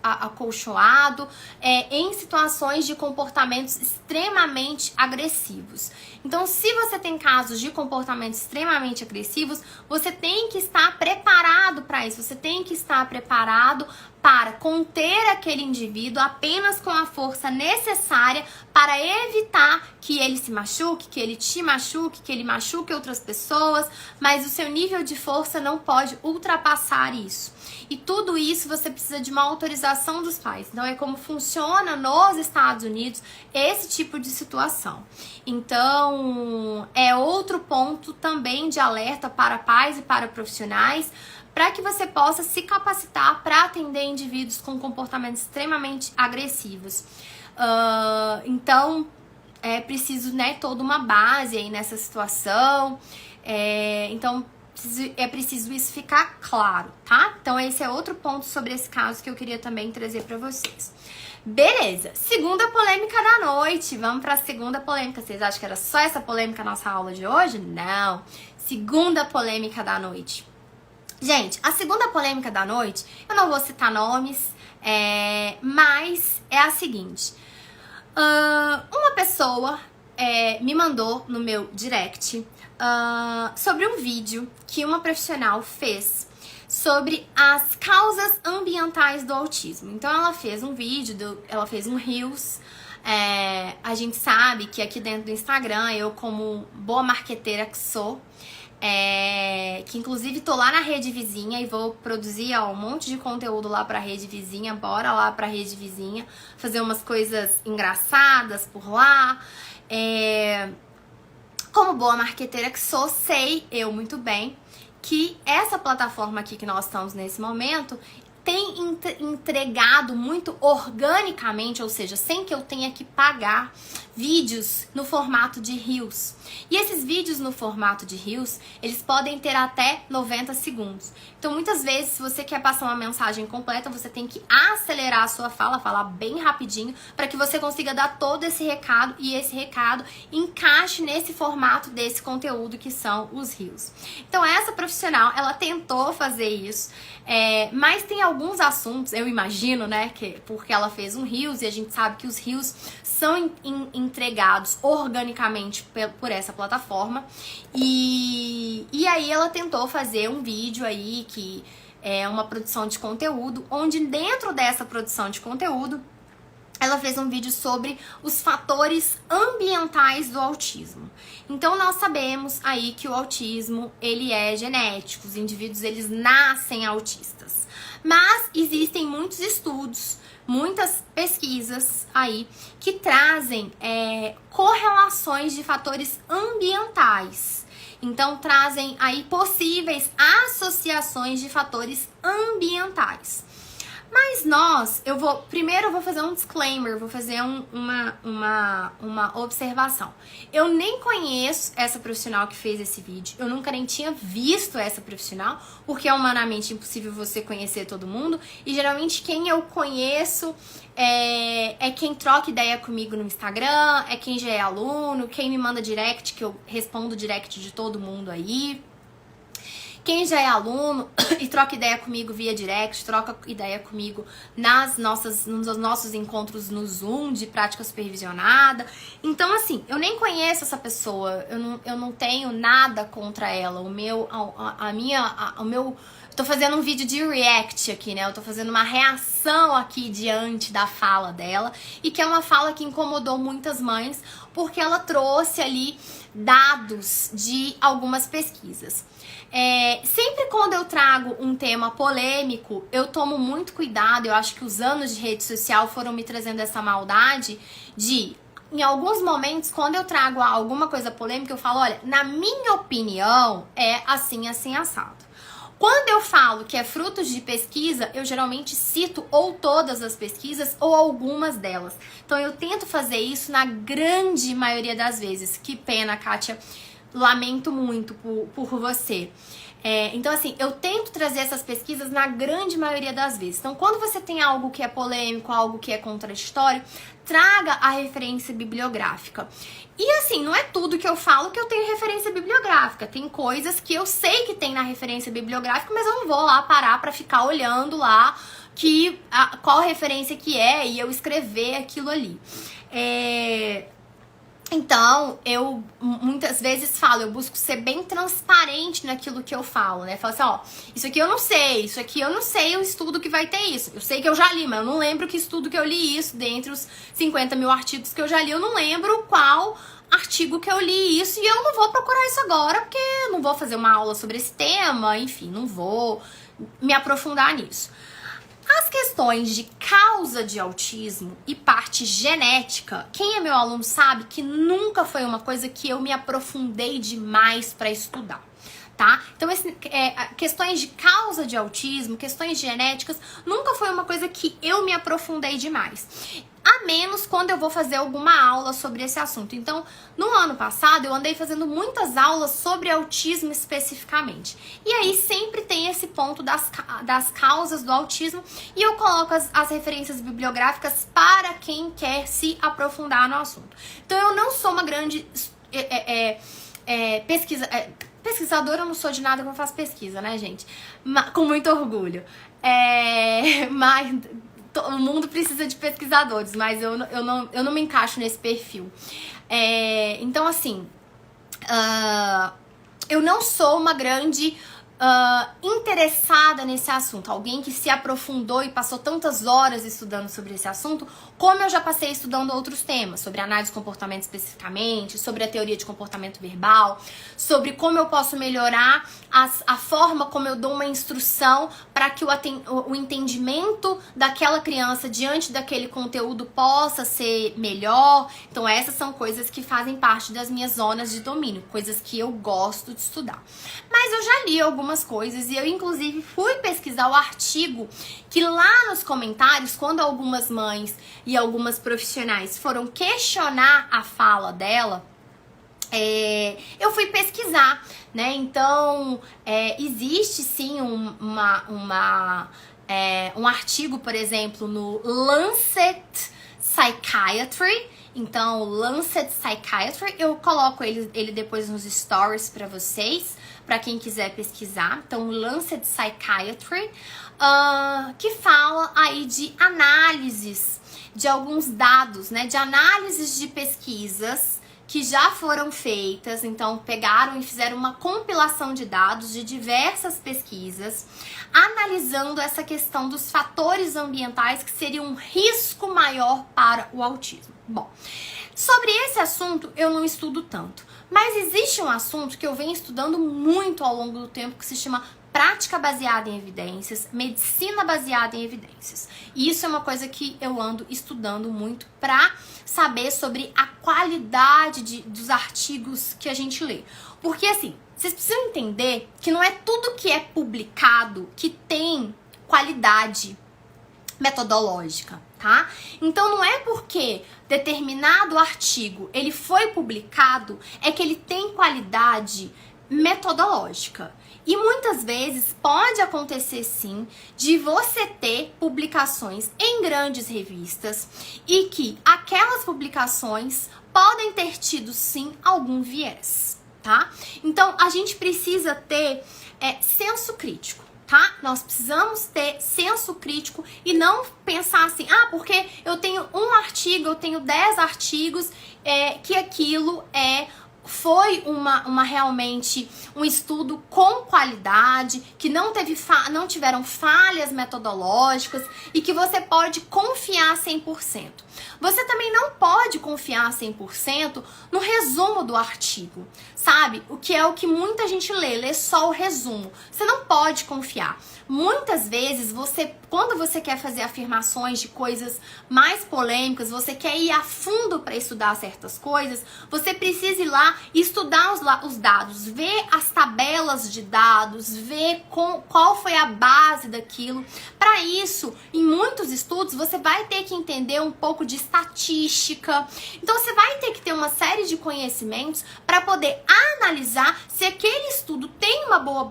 acolchoado, em situações de comportamentos extremamente agressivos. Então, se você tem casos de comportamentos extremamente agressivos, você tem que estar preparado para isso, você tem que estar preparado para conter aquele indivíduo apenas com a força necessária para evitar que ele se machuque, que ele te machuque, que ele machuque outras pessoas, mas o seu nível de força não pode ultrapassar isso. E tudo isso você precisa de uma autorização dos pais. Então é como funciona nos Estados Unidos esse tipo de situação. Então é outro ponto também de alerta para pais e para profissionais, para que você possa se capacitar para atender indivíduos com comportamentos extremamente agressivos. Então, é preciso, toda uma base aí nessa situação. Então, é preciso isso ficar claro, tá? Então, esse é outro ponto sobre esse caso que eu queria também trazer para vocês. Beleza, segunda polêmica da noite. Vamos para a segunda polêmica. Vocês acham que era só essa polêmica na nossa aula de hoje? Não. Segunda polêmica da noite. Gente, a segunda polêmica da noite, eu não vou citar nomes, mas é a seguinte. Uma pessoa me mandou no meu direct sobre um vídeo que uma profissional fez sobre as causas ambientais do autismo. Então ela fez um vídeo, ela fez um Reels. A gente sabe que aqui dentro do Instagram, eu como boa marqueteira que sou, que inclusive tô lá na rede vizinha e vou produzir um monte de conteúdo lá pra rede vizinha. Bora lá pra rede vizinha fazer umas coisas engraçadas por lá. Como boa marqueteira que sou, sei eu muito bem que essa plataforma aqui que nós estamos nesse momento tem entregado muito organicamente, ou seja, sem que eu tenha que pagar, vídeos no formato de Reels. E esses vídeos no formato de Reels, eles podem ter até 90 segundos. Então, muitas vezes, se você quer passar uma mensagem completa, você tem que acelerar a sua fala, falar bem rapidinho, para que você consiga dar todo esse recado e esse recado encaixe nesse formato desse conteúdo que são os Reels. Então, essa profissional, ela tentou fazer isso, mas tem alguns assuntos, eu imagino, porque ela fez um Reels e a gente sabe que os Reels são entregados organicamente por essa plataforma. E aí ela tentou fazer um vídeo aí que é uma produção de conteúdo, onde dentro dessa produção de conteúdo ela fez um vídeo sobre os fatores ambientais do autismo. Então nós sabemos aí que o autismo, ele é genético, os indivíduos eles nascem autistas. Mas existem muitos estudos, muitas pesquisas aí que trazem correlações de fatores ambientais Então trazem aí possíveis associações de fatores ambientais. Mas primeiro eu vou fazer um disclaimer, vou fazer uma observação. Eu nem conheço essa profissional que fez esse vídeo, eu nunca nem tinha visto essa profissional, porque é humanamente impossível você conhecer todo mundo, e geralmente quem eu conheço é quem troca ideia comigo no Instagram, é quem já é aluno, quem me manda direct, que eu respondo direct de todo mundo aí. Quem já é aluno e troca ideia comigo via direct, troca ideia comigo nos nossos encontros no Zoom de prática supervisionada. Então, assim, eu nem conheço essa pessoa, eu não tenho nada contra ela. Tô fazendo um vídeo de react aqui, né? Eu tô fazendo uma reação aqui diante da fala dela, e que é uma fala que incomodou muitas mães, porque ela trouxe ali dados de algumas pesquisas. Sempre quando eu trago um tema polêmico, eu tomo muito cuidado. Eu acho que os anos de rede social foram me trazendo essa maldade de, em alguns momentos, quando eu trago alguma coisa polêmica, eu falo, olha, na minha opinião, é assim, assim, assado. Quando eu falo que é frutos de pesquisa, eu geralmente cito ou todas as pesquisas ou algumas delas. Então eu tento fazer isso na grande maioria das vezes. Que pena, Kátia. Lamento muito por você. Então, assim, eu tento trazer essas pesquisas na grande maioria das vezes. Então, quando você tem algo que é polêmico, algo que é contraditório, traga a referência bibliográfica. E, assim, não é tudo que eu falo que eu tenho referência bibliográfica. Tem coisas que eu sei que tem na referência bibliográfica, mas eu não vou lá parar pra ficar olhando lá qual referência que é e eu escrever aquilo ali. Então, eu muitas vezes falo, eu busco ser bem transparente naquilo que eu falo, né? Falo assim, ó, isso aqui eu não sei o estudo que vai ter isso. Eu sei que eu já li, mas eu não lembro que estudo que eu li isso. Dentre os 50 mil artigos que eu já li, eu não lembro qual artigo que eu li isso, e eu não vou procurar isso agora, porque eu não vou fazer uma aula sobre esse tema, enfim, não vou me aprofundar nisso. As questões de causa de autismo e parte genética, quem é meu aluno sabe que nunca foi uma coisa que eu me aprofundei demais para estudar, tá? Então, questões de causa de autismo, questões genéticas, nunca foi uma coisa que eu me aprofundei demais. A menos quando eu vou fazer alguma aula sobre esse assunto. Então, no ano passado, eu andei fazendo muitas aulas sobre autismo especificamente. E aí sempre tem esse ponto das causas do autismo, e eu coloco as referências bibliográficas para quem quer se aprofundar no assunto. Então, eu não sou uma grande pesquisadora, eu não sou de nada, eu não faço pesquisa, né, gente? Com muito orgulho. Mas o mundo precisa de pesquisadores, mas eu não me encaixo nesse perfil. Então, assim, eu não sou uma grande interessada nesse assunto, alguém que se aprofundou e passou tantas horas estudando sobre esse assunto, como eu já passei estudando outros temas, sobre análise de comportamento especificamente, sobre a teoria de comportamento verbal, sobre como eu posso melhorar a forma como eu dou uma instrução para que o entendimento daquela criança diante daquele conteúdo possa ser melhor. Então essas são coisas que fazem parte das minhas zonas de domínio, coisas que eu gosto de estudar. Mas eu já li algumas coisas, e eu inclusive fui pesquisar o artigo que lá nos comentários, quando algumas mães e algumas profissionais foram questionar a fala dela, eu fui pesquisar, né? Então, existe sim um artigo, por exemplo, no Lancet Psychiatry. Então, Lancet Psychiatry, eu coloco ele depois nos stories para vocês, para quem quiser pesquisar. Então, Lancet Psychiatry, que fala aí de análises de alguns dados, né? De análises de pesquisas que já foram feitas. Então, pegaram e fizeram uma compilação de dados de diversas pesquisas, analisando essa questão dos fatores ambientais que seriam um risco maior para o autismo. Bom, sobre esse assunto eu não estudo tanto, mas existe um assunto que eu venho estudando muito ao longo do tempo, que se chama prática baseada em evidências, medicina baseada em evidências. E isso é uma coisa que eu ando estudando muito para saber sobre a qualidade dos artigos que a gente lê. Porque, assim, Vocês precisam entender que não é tudo que é publicado que tem qualidade metodológica, tá? Então não é porque determinado artigo ele foi publicado é que ele tem qualidade metodológica. E muitas vezes pode acontecer sim de você ter publicações em grandes revistas e que aquelas publicações podem ter tido sim algum viés, tá? Então a gente precisa ter senso crítico, tá? Nós precisamos ter senso crítico e não pensar assim, porque eu tenho um artigo, eu tenho 10 artigos, que aquilo foi realmente um estudo com qualidade, que não tiveram falhas metodológicas e que você pode confiar 100%. Você também não pode confiar 100% no resumo do artigo, sabe? O que muita gente lê só o resumo. Você não pode confiar. Muitas vezes, quando você quer fazer afirmações de coisas mais polêmicas, você quer ir a fundo para estudar certas coisas, você precisa ir lá e estudar os dados, ver as tabelas de dados, ver qual foi a base daquilo. Para isso, em muitos estudos, você vai ter que entender um pouco de estatística. Então, você vai ter que ter uma série de conhecimentos para poder analisar se aquele estudo tem uma boa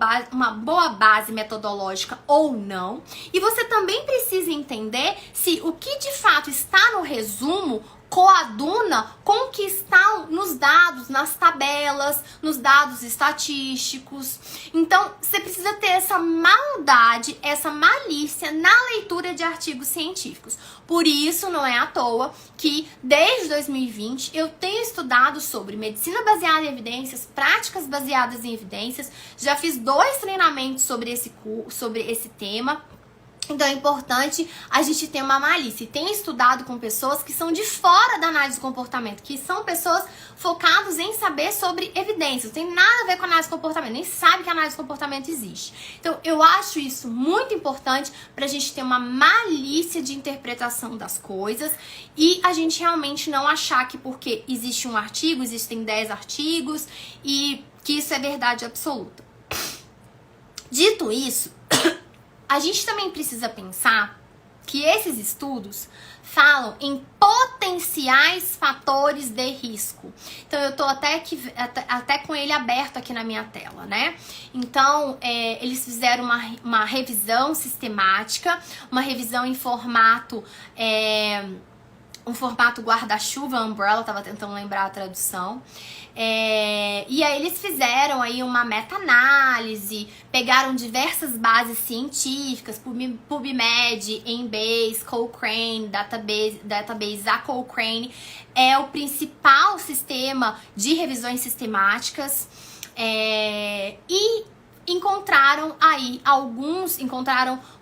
base metodológica ou não. E você também precisa entender se o que de fato está no resumo coaduna com o que está nos dados, nas tabelas, nos dados estatísticos. Então, você precisa ter essa maldade, essa malícia na leitura de artigos científicos. Por isso, não é à toa que, desde 2020, eu tenho estudado sobre medicina baseada em evidências, práticas baseadas em evidências. Já fiz 2 treinamentos sobre esse tema. Então é importante a gente ter uma malícia. E tenho estudado com pessoas que são de fora da análise do comportamento, que são pessoas focadas em saber sobre evidências. Não tem nada a ver com análise do comportamento, nem sabe que análise do comportamento existe. Então eu acho isso muito importante pra gente ter uma malícia de interpretação das coisas e a gente realmente não achar que porque existe um artigo, existem 10 artigos e que isso é verdade absoluta. Dito isso, a gente também precisa pensar que esses estudos falam em potenciais fatores de risco. Então, eu tô até com ele aberto aqui na minha tela, né? Então, eles fizeram uma revisão sistemática, uma revisão em formato... um formato guarda-chuva, umbrella, tava tentando lembrar a tradução. E aí eles fizeram aí uma meta-análise, pegaram diversas bases científicas, PubMed, Embase, Cochrane, database a Cochrane é o principal sistema de revisões sistemáticas, e encontraram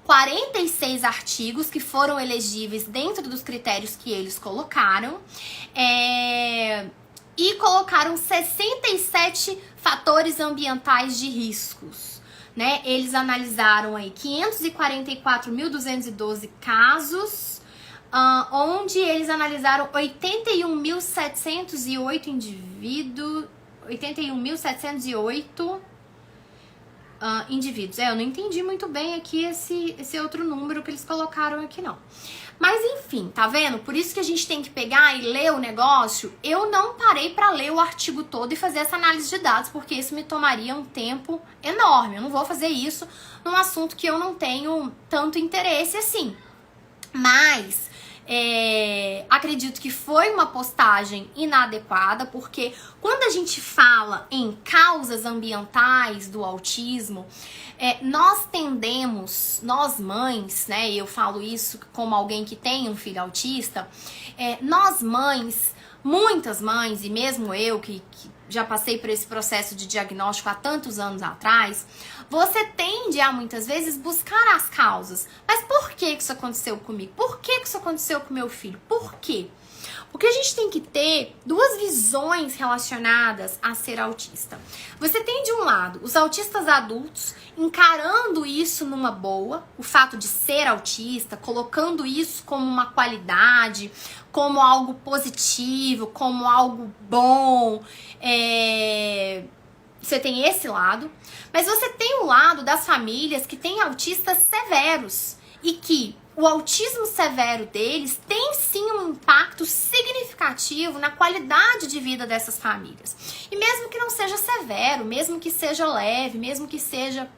46 artigos que foram elegíveis dentro dos critérios que eles colocaram, e colocaram 67 fatores ambientais de riscos, né? Eles analisaram aí 544.212 casos, onde eles analisaram 81.708 indivíduos, 81.708 indivíduos. Eu não entendi muito bem aqui esse outro número que eles colocaram aqui, não. Mas enfim, tá vendo? Por isso que a gente tem que pegar e ler o negócio. Eu não parei pra ler o artigo todo e fazer essa análise de dados, porque isso me tomaria um tempo enorme. Eu não vou fazer isso num assunto que eu não tenho tanto interesse assim. Mas acredito que foi uma postagem inadequada, porque quando a gente fala em causas ambientais do autismo, nós tendemos, nós mães, né, eu falo isso como alguém que tem um filho autista, nós mães, muitas mães, e mesmo eu que já passei por esse processo de diagnóstico há tantos anos atrás, você tende a muitas vezes buscar as causas. Mas por que isso aconteceu comigo? Por que isso aconteceu com meu filho? Por quê? Porque a gente tem que ter 2 visões relacionadas a ser autista. Você tem, de um lado, os autistas adultos encarando isso numa boa, o fato de ser autista, colocando isso como uma qualidade, como algo positivo, como algo bom, Você tem esse lado, mas você tem o lado das famílias que têm autistas severos e que o autismo severo deles tem sim um impacto significativo na qualidade de vida dessas famílias. E mesmo que não seja severo, mesmo que seja leve, mesmo que seja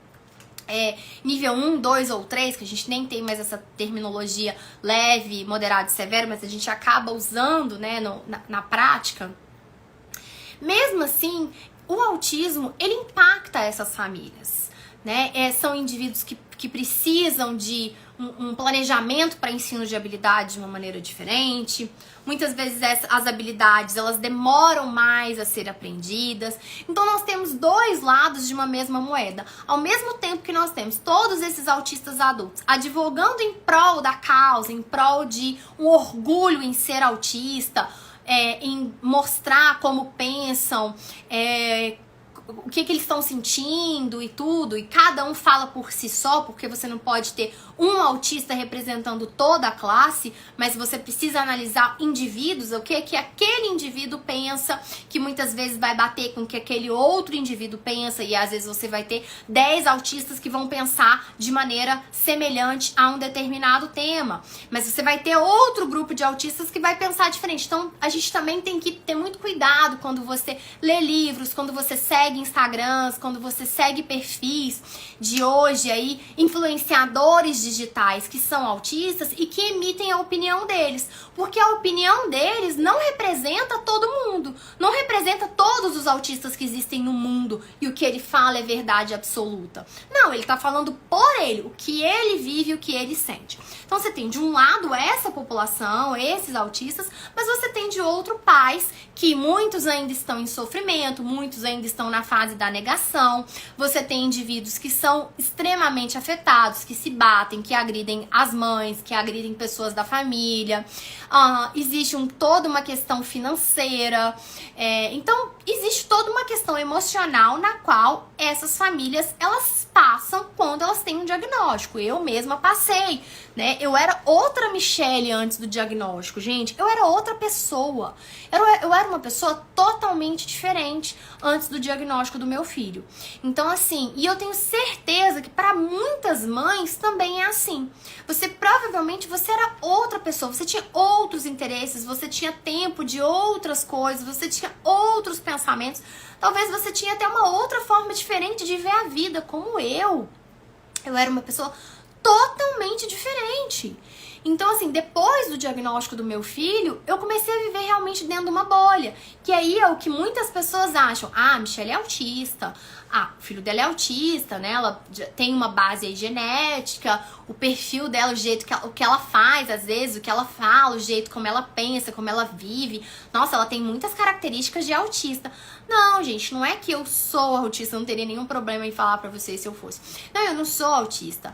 nível 1, 2 ou 3, que a gente nem tem mais essa terminologia leve, moderado e severo, mas a gente acaba usando, né, na prática. Mesmo assim, o autismo, ele impacta essas famílias, né? São indivíduos que precisam de um planejamento para ensino de habilidade de uma maneira diferente. Muitas vezes as habilidades, elas demoram mais a ser aprendidas. Então nós temos dois lados de uma mesma moeda. Ao mesmo tempo que nós temos todos esses autistas adultos advogando em prol da causa, em prol de um orgulho em ser autista, em mostrar como pensam, o que eles estão sentindo e tudo, e cada um fala por si só, porque você não pode ter um autista representando toda a classe, mas você precisa analisar indivíduos, o que aquele indivíduo pensa, que muitas vezes vai bater com o que aquele outro indivíduo pensa, e às vezes você vai ter 10 autistas que vão pensar de maneira semelhante a um determinado tema, mas você vai ter outro grupo de autistas que vai pensar diferente. Então a gente também tem que ter muito cuidado quando você lê livros, quando você segue Instagrams, quando você segue perfis de hoje aí, influenciadores digitais que são autistas e que emitem a opinião deles, porque a opinião deles não representa todo mundo, não representa todos os autistas que existem no mundo e o que ele fala é verdade absoluta. Não, ele tá falando por ele, o que ele vive, o que ele sente. Então você tem de um lado essa população, esses autistas, mas você tem de outro pais que muitos ainda estão em sofrimento, muitos ainda estão na fase da negação. Você tem indivíduos que são extremamente afetados, que se batem, que agridem as mães, que agridem pessoas da família. Existe toda uma questão financeira. Então, existe toda uma questão emocional na qual essas famílias, elas passam quando elas têm um diagnóstico. Eu mesma passei, né? Eu era outra Michelle antes do diagnóstico, gente. Eu era outra pessoa. Eu era uma pessoa totalmente diferente antes do diagnóstico do meu filho. Então, assim, e eu tenho certeza que para muitas mães também é assim. Provavelmente você era outra pessoa, você tinha outros interesses, você tinha tempo de outras coisas, você tinha outros pensamentos. Talvez você tinha até uma outra forma diferente de ver a vida, como eu. Eu era uma pessoa totalmente diferente. Então, assim, depois do diagnóstico do meu filho, eu comecei a viver realmente dentro de uma bolha. Que aí é o que muitas pessoas acham. Ah, a Michelle é autista. Ah, o filho dela é autista, né? Ela tem uma base aí genética, o perfil dela, o jeito o que ela faz, às vezes, o que ela fala, o jeito como ela pensa, como ela vive. Nossa, ela tem muitas características de autista. Não, gente, não é que eu sou autista, eu não teria nenhum problema em falar pra vocês se eu fosse. Não, eu não sou autista.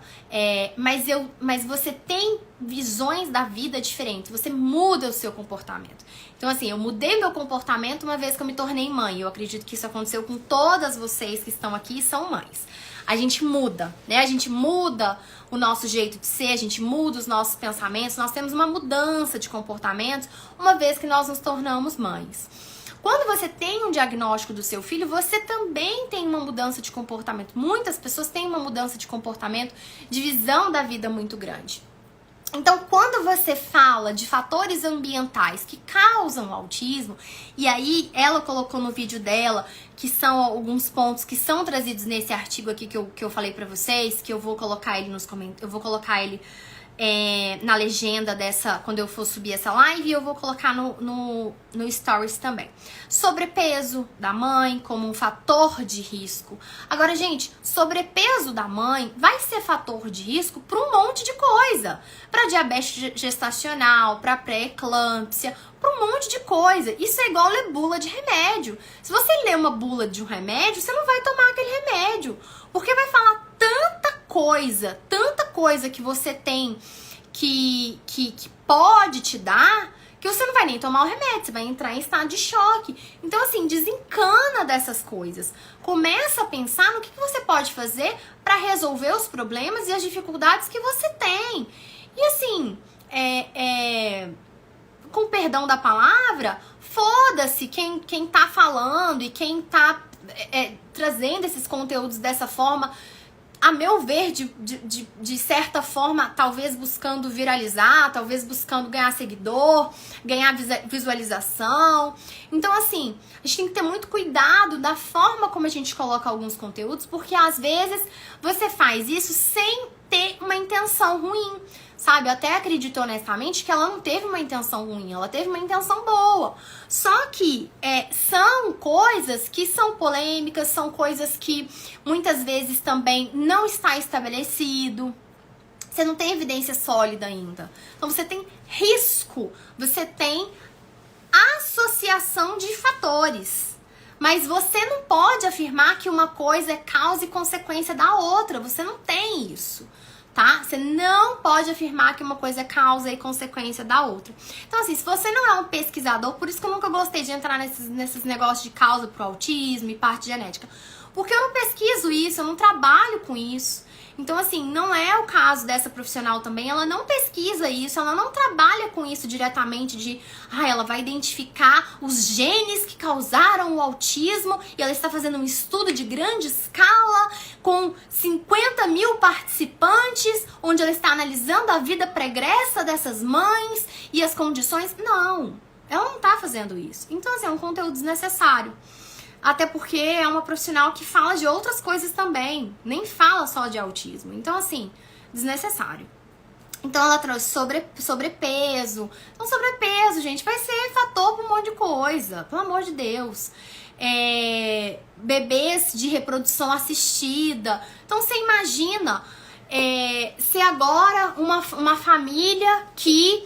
Mas você tem visões da vida diferentes, você muda o seu comportamento. Então, assim, eu mudei meu comportamento uma vez que eu me tornei mãe. Eu acredito que isso aconteceu com todas vocês que estão aqui e são mães. A gente muda, né? A gente muda o nosso jeito de ser, a gente muda os nossos pensamentos, nós temos uma mudança de comportamento uma vez que nós nos tornamos mães. Quando você tem um diagnóstico do seu filho, você também tem uma mudança de comportamento. Muitas pessoas têm uma mudança de comportamento, de visão da vida muito grande. Então, quando você fala de fatores ambientais que causam autismo, e aí ela colocou no vídeo dela, que são alguns pontos que são trazidos nesse artigo aqui que eu falei pra vocês, que eu vou colocar ele nos comentários, eu vou colocar ele na legenda dessa, quando eu for subir essa live, e eu vou colocar no stories também. Sobrepeso da mãe como um fator de risco. Agora, gente, sobrepeso da mãe vai ser fator de risco para um monte de coisa. Para diabetes gestacional, para pré-eclâmpsia, para um monte de coisa. Isso é igual ler bula de remédio. Se você ler uma bula de um remédio, você não vai tomar aquele remédio, porque vai falar tanta coisa que você tem que pode te dar, que você não vai nem tomar o remédio, você vai entrar em estado de choque. Então, assim, desencana dessas coisas. Começa a pensar no que você pode fazer para resolver os problemas e as dificuldades que você tem. E assim, com perdão da palavra, foda-se quem tá falando e quem tá trazendo esses conteúdos dessa forma, a meu ver, de certa forma, talvez buscando viralizar, talvez buscando ganhar seguidor, ganhar visualização. Então, assim, a gente tem que ter muito cuidado da forma como a gente coloca alguns conteúdos, porque às vezes você faz isso sem ter uma intenção ruim, sabe? Eu até acredito honestamente que ela não teve uma intenção ruim, ela teve uma intenção boa. Só que são coisas que são polêmicas, são coisas que muitas vezes também não está estabelecido. Você não tem evidência sólida ainda. Então você tem risco, você tem associação de fatores. Mas você não pode afirmar que uma coisa é causa e consequência da outra. Você não tem isso, tá? Você não pode afirmar que uma coisa é causa e consequência da outra. Então, assim, se você não é um pesquisador, por isso que eu nunca gostei de entrar nesses negócios de causa pro autismo e parte genética. Porque eu não pesquiso isso, eu não trabalho com isso. Então, assim, não é o caso dessa profissional também, ela não pesquisa isso, ela não trabalha com isso diretamente ela vai identificar os genes que causaram o autismo e ela está fazendo um estudo de grande escala com 50 mil participantes, onde ela está analisando a vida pregressa dessas mães e as condições. Não, ela não está fazendo isso. Então, assim, é um conteúdo desnecessário. Até porque é uma profissional que fala de outras coisas também. Nem fala só de autismo. Então, assim, desnecessário. Então, ela trouxe sobrepeso. Então, sobrepeso, gente, vai ser fator para um monte de coisa. Pelo amor de Deus. Bebês de reprodução assistida. Então, você imagina se agora uma família que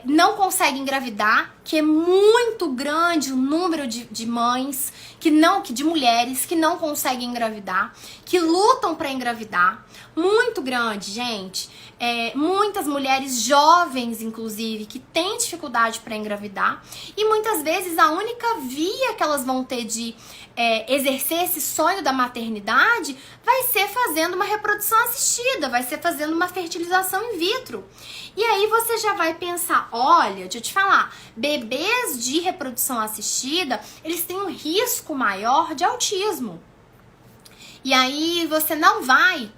não consegue engravidar, que é muito grande o número de mães, de mulheres que não conseguem engravidar, que lutam para engravidar, muito grande, gente. Muitas mulheres jovens, inclusive, que têm dificuldade para engravidar, e muitas vezes a única via que elas vão ter de exercer esse sonho da maternidade vai ser fazendo uma reprodução assistida, vai ser fazendo uma fertilização in vitro. E aí você já vai pensar, olha, deixa eu te falar, bebês de reprodução assistida, eles têm um risco maior de autismo. E aí você não vai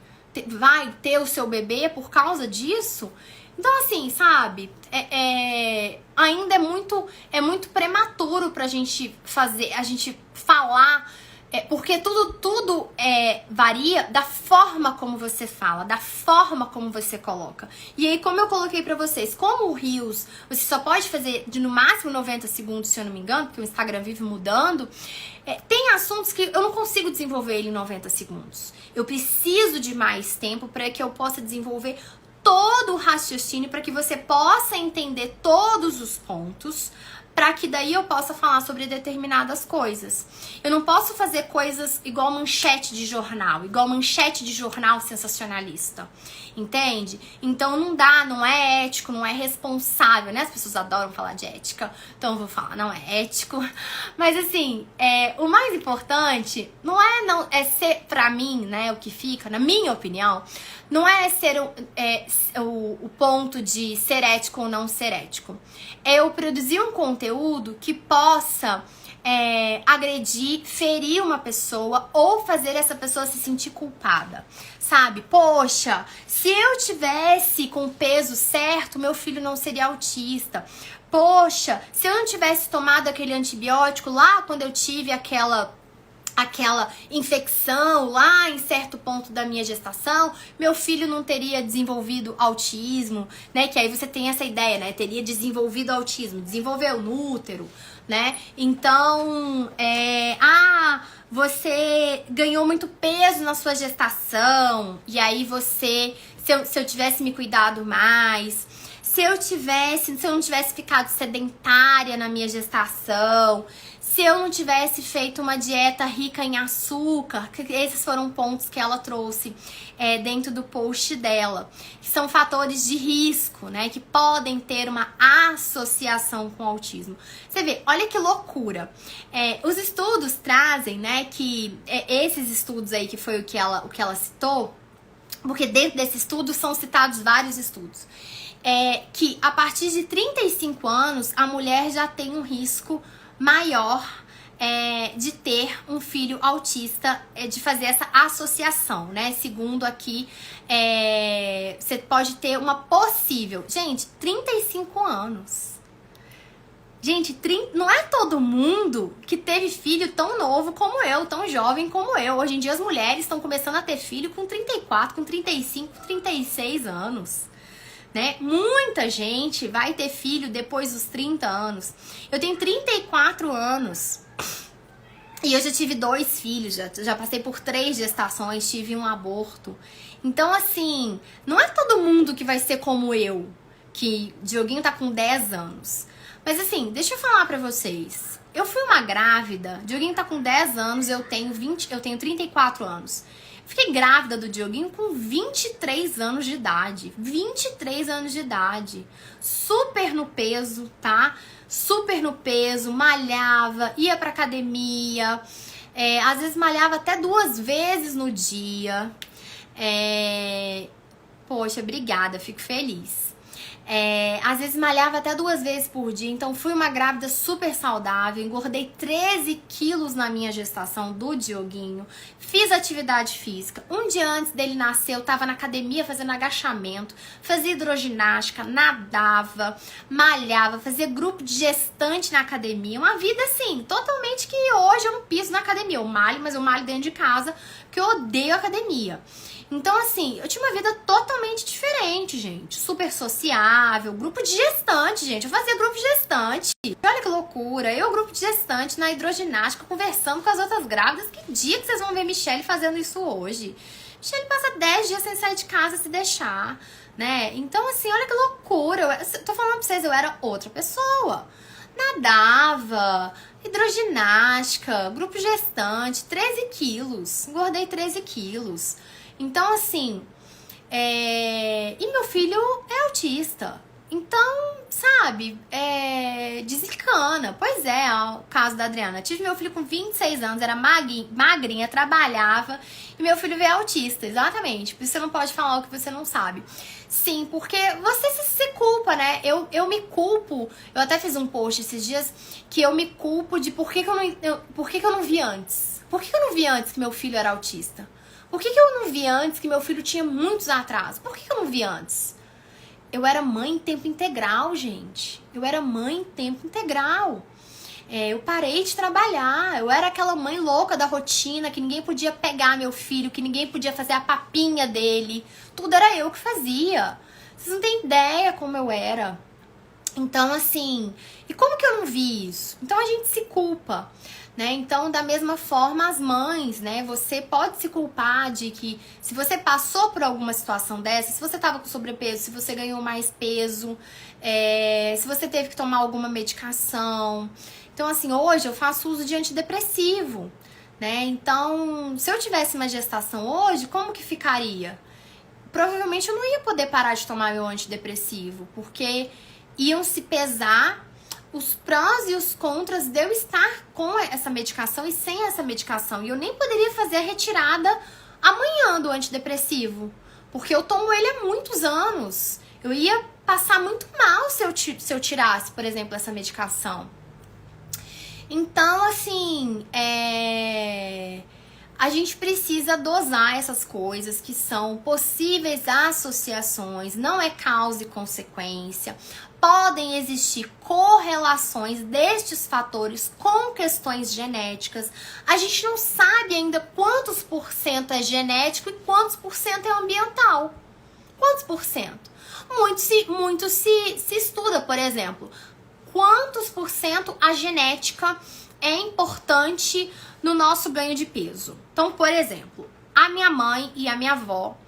ter o seu bebê por causa disso. Então, assim, sabe, ainda é muito prematuro pra gente falar, porque tudo varia da forma como você fala, da forma como você coloca. E aí, como eu coloquei pra vocês, como o Reels você só pode fazer de no máximo 90 segundos, se eu não me engano, porque o Instagram vive mudando, tem assuntos que eu não consigo desenvolver ele em 90 segundos. Eu preciso de mais tempo para que eu possa desenvolver todo o raciocínio, para que você possa entender todos os pontos, para que daí eu possa falar sobre determinadas coisas. Eu não posso fazer coisas igual manchete de jornal sensacionalista, entende? Então não dá, não é ético, não é responsável, né? As pessoas adoram falar de ética, então eu vou falar, não é ético. Mas assim, o mais importante não é ser, pra mim, né, o que fica, na minha opinião, não é ser o ponto de ser ético ou não ser ético. É eu produzir um conteúdo que possa agredir, ferir uma pessoa ou fazer essa pessoa se sentir culpada, sabe? Poxa, se eu tivesse com o peso certo, meu filho não seria autista. Poxa, se eu não tivesse tomado aquele antibiótico lá quando eu tive aquela infecção lá em certo ponto da minha gestação, meu filho não teria desenvolvido autismo, né? Que aí você tem essa ideia, né? Teria desenvolvido autismo, desenvolveu no útero, né? Então, você ganhou muito peso na sua gestação, e aí se eu tivesse me cuidado mais, se eu não tivesse ficado sedentária na minha gestação, se eu não tivesse feito uma dieta rica em açúcar, esses foram pontos que ela trouxe dentro do post dela, que são fatores de risco, né, que podem ter uma associação com o autismo. Você vê, olha que loucura. Os estudos trazem, né, que esses estudos aí, que foi o que ela citou, porque dentro desse estudo são citados vários estudos, que a partir de 35 anos a mulher já tem um risco maior de ter um filho autista, de fazer essa associação, né? Segundo aqui, você pode ter uma possível... Gente, 35 anos. Gente, não é todo mundo que teve filho tão novo como eu, tão jovem como eu. Hoje em dia as mulheres estão começando a ter filho com 34, com 35, com 36 anos. Né? Muita gente vai ter filho depois dos 30 anos. Eu tenho 34 anos e eu já tive 2 filhos, já passei por 3 gestações, tive um aborto. Então, assim, não é todo mundo que vai ser como eu, que Dioguinho tá com 10 anos. Mas assim, deixa eu falar pra vocês. Eu fui uma grávida, Dioguinho tá com 10 anos, eu tenho 34 anos. Fiquei grávida do Dioguinho com 23 anos de idade. 23 anos de idade. Super no peso, tá? Super no peso, malhava, ia pra academia. Às vezes malhava até 2 vezes no dia. Poxa, obrigada, fico feliz. Às vezes malhava até 2 vezes por dia, então fui uma grávida super saudável, engordei 13 quilos na minha gestação do Dioguinho, fiz atividade física. Um dia antes dele nascer, eu tava na academia fazendo agachamento, fazia hidroginástica, nadava, malhava, fazia grupo de gestante na academia, uma vida assim, totalmente que hoje eu não piso na academia, eu malho, mas eu malho dentro de casa, porque eu odeio academia. Então, assim, eu tinha uma vida totalmente diferente, gente. Super sociável, grupo de gestante, gente. Eu fazia grupo de gestante. Olha que loucura. Eu, grupo de gestante, na hidroginástica, conversando com as outras grávidas. Que dia que vocês vão ver Michelle fazendo isso hoje? Michelle passa 10 dias sem sair de casa, se deixar, né? Então, assim, olha que loucura. Eu tô falando pra vocês, eu era outra pessoa. Nadava, hidroginástica, grupo gestante, 13 quilos. Engordei 13 quilos. Então, assim, e meu filho é autista. Então, sabe, desencana. Pois é o caso da Adriana. Tive meu filho com 26 anos, era magrinha, trabalhava, e meu filho veio autista, exatamente. Por isso você não pode falar o que você não sabe. Sim, porque você se culpa, né? Eu me culpo. Eu até fiz um post esses dias que eu me culpo de por que eu não vi antes. Por que eu não vi antes que meu filho era autista? Por que eu não vi antes que meu filho tinha muitos atrasos? Por que eu não vi antes? Eu era mãe em tempo integral, gente. Eu era mãe em tempo integral. Eu parei de trabalhar. Eu era aquela mãe louca da rotina, que ninguém podia pegar meu filho, que ninguém podia fazer a papinha dele. Tudo era eu que fazia. Vocês não têm ideia como eu era. Então, assim, e como que eu não vi isso? Então a gente se culpa. Né? Então, da mesma forma, as mães, né? Você pode se culpar de que se você passou por alguma situação dessa, se você estava com sobrepeso, se você ganhou mais peso, se você teve que tomar alguma medicação. Então, assim, hoje eu faço uso de antidepressivo, né? Então, se eu tivesse uma gestação hoje, como que ficaria? Provavelmente eu não ia poder parar de tomar meu antidepressivo, porque iam se pesar os prós e os contras de eu estar com essa medicação e sem essa medicação. E eu nem poderia fazer a retirada amanhã do antidepressivo, porque eu tomo ele há muitos anos. Eu ia passar muito mal se eu tirasse, por exemplo, essa medicação. Então, assim, a gente precisa dosar essas coisas que são possíveis associações, não é causa e consequência. Podem existir correlações destes fatores com questões genéticas. A gente não sabe ainda quantos por cento é genético e quantos por cento é ambiental. Quantos por cento? Muito se estuda, por exemplo, quantos por cento a genética é importante no nosso ganho de peso. Então, por exemplo, a minha mãe e a minha avó,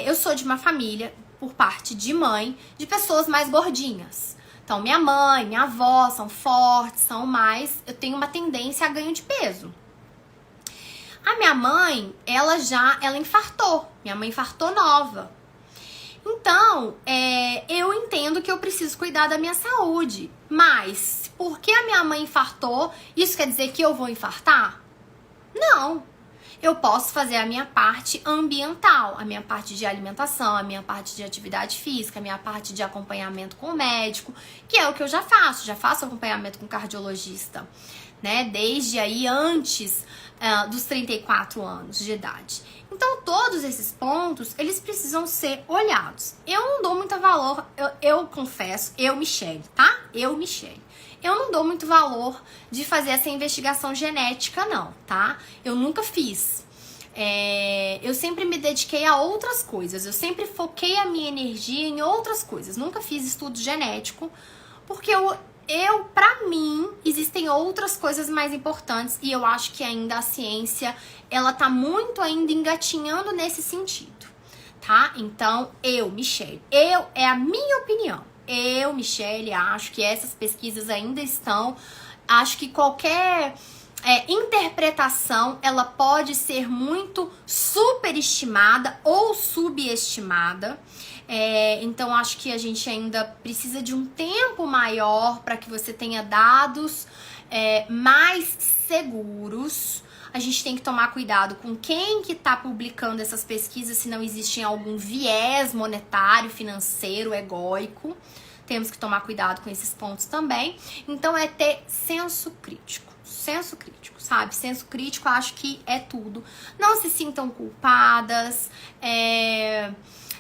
eu sou de uma família, por parte de mãe, de pessoas mais gordinhas. Então, minha mãe, minha avó são fortes, eu tenho uma tendência a ganho de peso. A minha mãe, ela infartou. Minha mãe infartou nova. Então, eu entendo que eu preciso cuidar da minha saúde. Mas, porque a minha mãe infartou, isso quer dizer que eu vou infartar? Não. Eu posso fazer a minha parte ambiental, a minha parte de alimentação, a minha parte de atividade física, a minha parte de acompanhamento com o médico, que é o que eu já faço acompanhamento com cardiologista, né? Desde aí antes dos 34 anos de idade. Então, todos esses pontos, eles precisam ser olhados. Eu não dou muito valor, eu confesso, Michelle, tá? Michelle. Eu não dou muito valor de fazer essa investigação genética, não, tá? Eu nunca fiz. Eu sempre me dediquei a outras coisas. Eu sempre foquei a minha energia em outras coisas. Nunca fiz estudo genético, porque pra mim, existem outras coisas mais importantes e eu acho que ainda a ciência, ela tá muito ainda engatinhando nesse sentido, tá? Então, Michelle, é a minha opinião. Michelle, acho que essas pesquisas ainda estão, acho que qualquer interpretação, ela pode ser muito superestimada ou subestimada. Então, acho que a gente ainda precisa de um tempo maior para que você tenha dados mais seguros. A gente tem que tomar cuidado com quem que está publicando essas pesquisas, se não existe algum viés monetário, financeiro, egóico. Temos que tomar cuidado com esses pontos também. Então, é ter senso crítico. Senso crítico, sabe? Senso crítico, acho que é tudo. Não se sintam culpadas.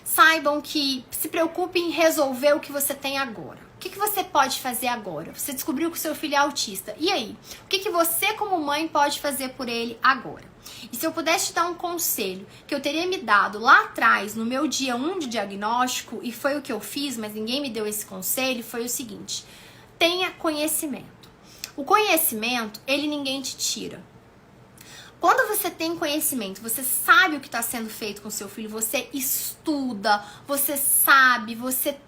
Saibam que se preocupem em resolver o que você tem agora. O que você pode fazer agora? Você descobriu que o seu filho é autista. E aí? O que você, como mãe, pode fazer por ele agora? E se eu pudesse te dar um conselho que eu teria me dado lá atrás, no meu dia 1 de diagnóstico, e foi o que eu fiz, mas ninguém me deu esse conselho, foi o seguinte: tenha conhecimento. O conhecimento, ele ninguém te tira. Quando você tem conhecimento, você sabe o que está sendo feito com seu filho, você estuda, você sabe, você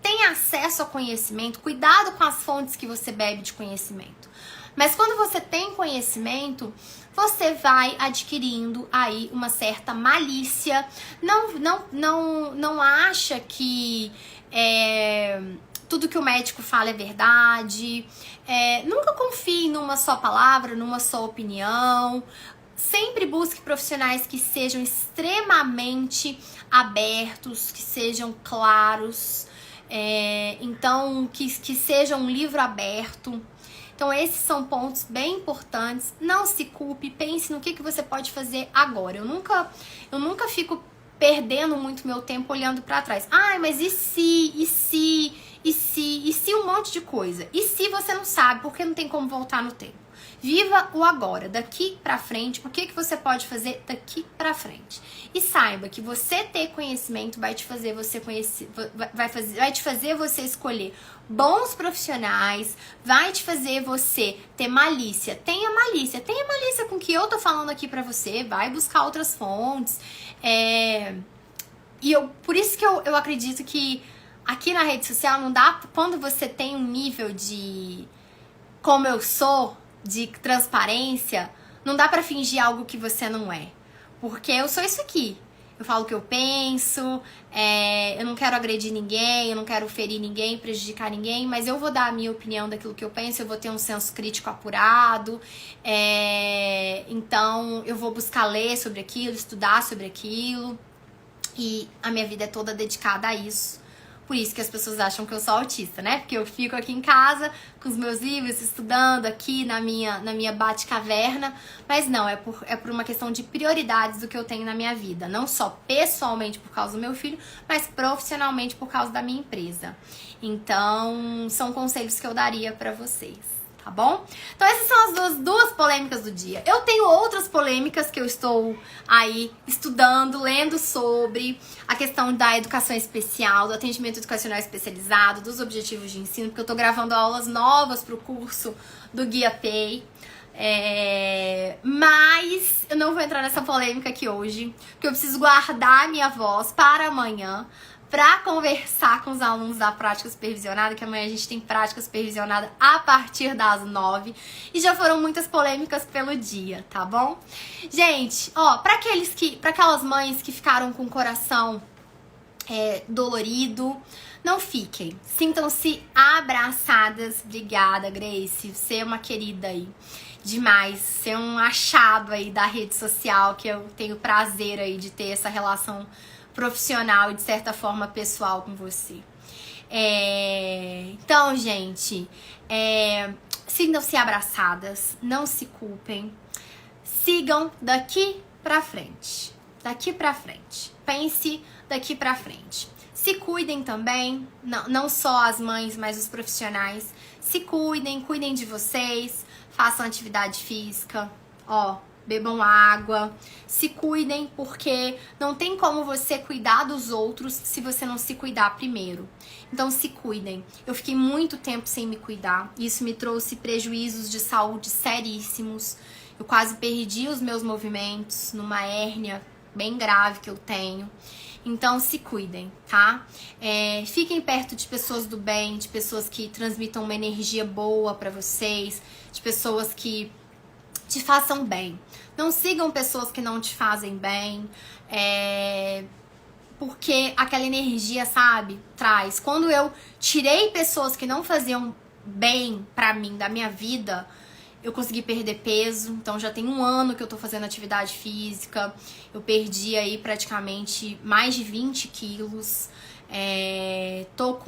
tem acesso a conhecimento, cuidado com as fontes que você bebe de conhecimento. Mas quando você tem conhecimento, você vai adquirindo aí uma certa malícia. Não acha que tudo que o médico fala é verdade. Nunca confie numa só palavra, numa só opinião. Sempre busque profissionais que sejam extremamente abertos, que sejam claros. Então, que seja um livro aberto. Então, esses são pontos bem importantes. Não se culpe, pense no que você pode fazer agora. Eu nunca fico perdendo muito meu tempo olhando pra trás. Mas e se um monte de coisa? E se você não sabe, porque não tem como voltar no tempo? Viva o agora, daqui pra frente, o que você pode fazer daqui pra frente. E saiba que você ter conhecimento vai te fazer você vai te fazer você escolher bons profissionais, vai te fazer você ter malícia. Tenha malícia com o que eu tô falando aqui pra você, vai buscar outras fontes. Por isso que eu acredito que aqui na rede social não dá, quando você tem um nível de como eu sou, de transparência, não dá pra fingir algo que você não é. Porque eu sou isso aqui. Eu falo o que eu penso, eu não quero agredir ninguém, eu não quero ferir ninguém, prejudicar ninguém, mas eu vou dar a minha opinião daquilo que eu penso, eu vou ter um senso crítico apurado, então eu vou buscar ler sobre aquilo, estudar sobre aquilo, e a minha vida é toda dedicada a isso. Por isso que as pessoas acham que eu sou autista, né? Porque eu fico aqui em casa com os meus livros, estudando aqui na minha bate-caverna. Mas não, é por uma questão de prioridades do que eu tenho na minha vida. Não só pessoalmente por causa do meu filho, mas profissionalmente por causa da minha empresa. Então, são conselhos que eu daria pra vocês. Tá bom? Então essas são as duas polêmicas do dia. Eu tenho outras polêmicas que eu estou aí estudando, lendo sobre a questão da educação especial, do atendimento educacional especializado, dos objetivos de ensino, porque eu tô gravando aulas novas pro curso do Guia Pay. Mas eu não vou entrar nessa polêmica aqui hoje, porque eu preciso guardar a minha voz para amanhã, para conversar com os alunos da prática supervisionada, que amanhã a gente tem prática supervisionada a partir das 9. E já foram muitas polêmicas pelo dia, tá bom? Gente, para aquelas mães que ficaram com o coração dolorido, não fiquem. Sintam-se abraçadas. Obrigada, Grace. Você é uma querida aí. Demais. Você é um achado aí da rede social, que eu tenho prazer aí de ter essa relação profissional e de certa forma pessoal com você. Então, gente, sintam-se abraçadas, não se culpem. Sigam daqui pra frente. Daqui pra frente. Pense daqui pra frente. Se cuidem também, não só as mães, mas os profissionais. Se cuidem, cuidem de vocês, façam atividade física, bebam água. Se cuidem, porque não tem como você cuidar dos outros se você não se cuidar primeiro. Então se cuidem. Eu fiquei muito tempo sem me cuidar. Isso me trouxe prejuízos de saúde seríssimos. Eu quase perdi os meus movimentos numa hérnia bem grave que eu tenho. Então se cuidem, tá? Fiquem perto de pessoas do bem, de pessoas que transmitam uma energia boa pra vocês, de pessoas que te façam bem. Não sigam pessoas que não te fazem bem, porque aquela energia, sabe, traz. Quando eu tirei pessoas que não faziam bem pra mim, da minha vida, eu consegui perder peso. Então já tem 1 ano que eu tô fazendo atividade física. Eu perdi aí praticamente mais de 20 quilos. Tô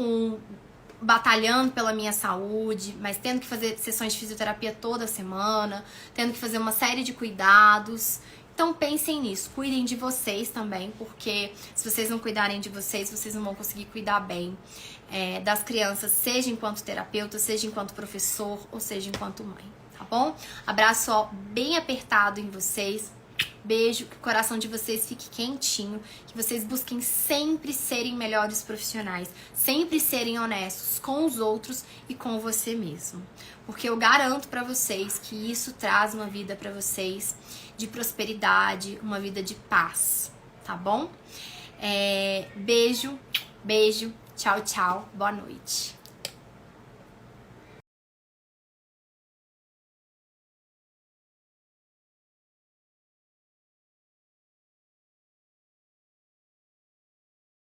batalhando pela minha saúde, mas tendo que fazer sessões de fisioterapia toda semana, tendo que fazer uma série de cuidados. Então pensem nisso, cuidem de vocês também, porque se vocês não cuidarem de vocês, vocês não vão conseguir cuidar bem das crianças, seja enquanto terapeuta, seja enquanto professor, ou seja enquanto mãe, tá bom? Abraço bem apertado em vocês. Beijo, que o coração de vocês fique quentinho, que vocês busquem sempre serem melhores profissionais, sempre serem honestos com os outros e com você mesmo. Porque eu garanto pra vocês que isso traz uma vida pra vocês de prosperidade, uma vida de paz, tá bom? Beijo, beijo, tchau, tchau, boa noite.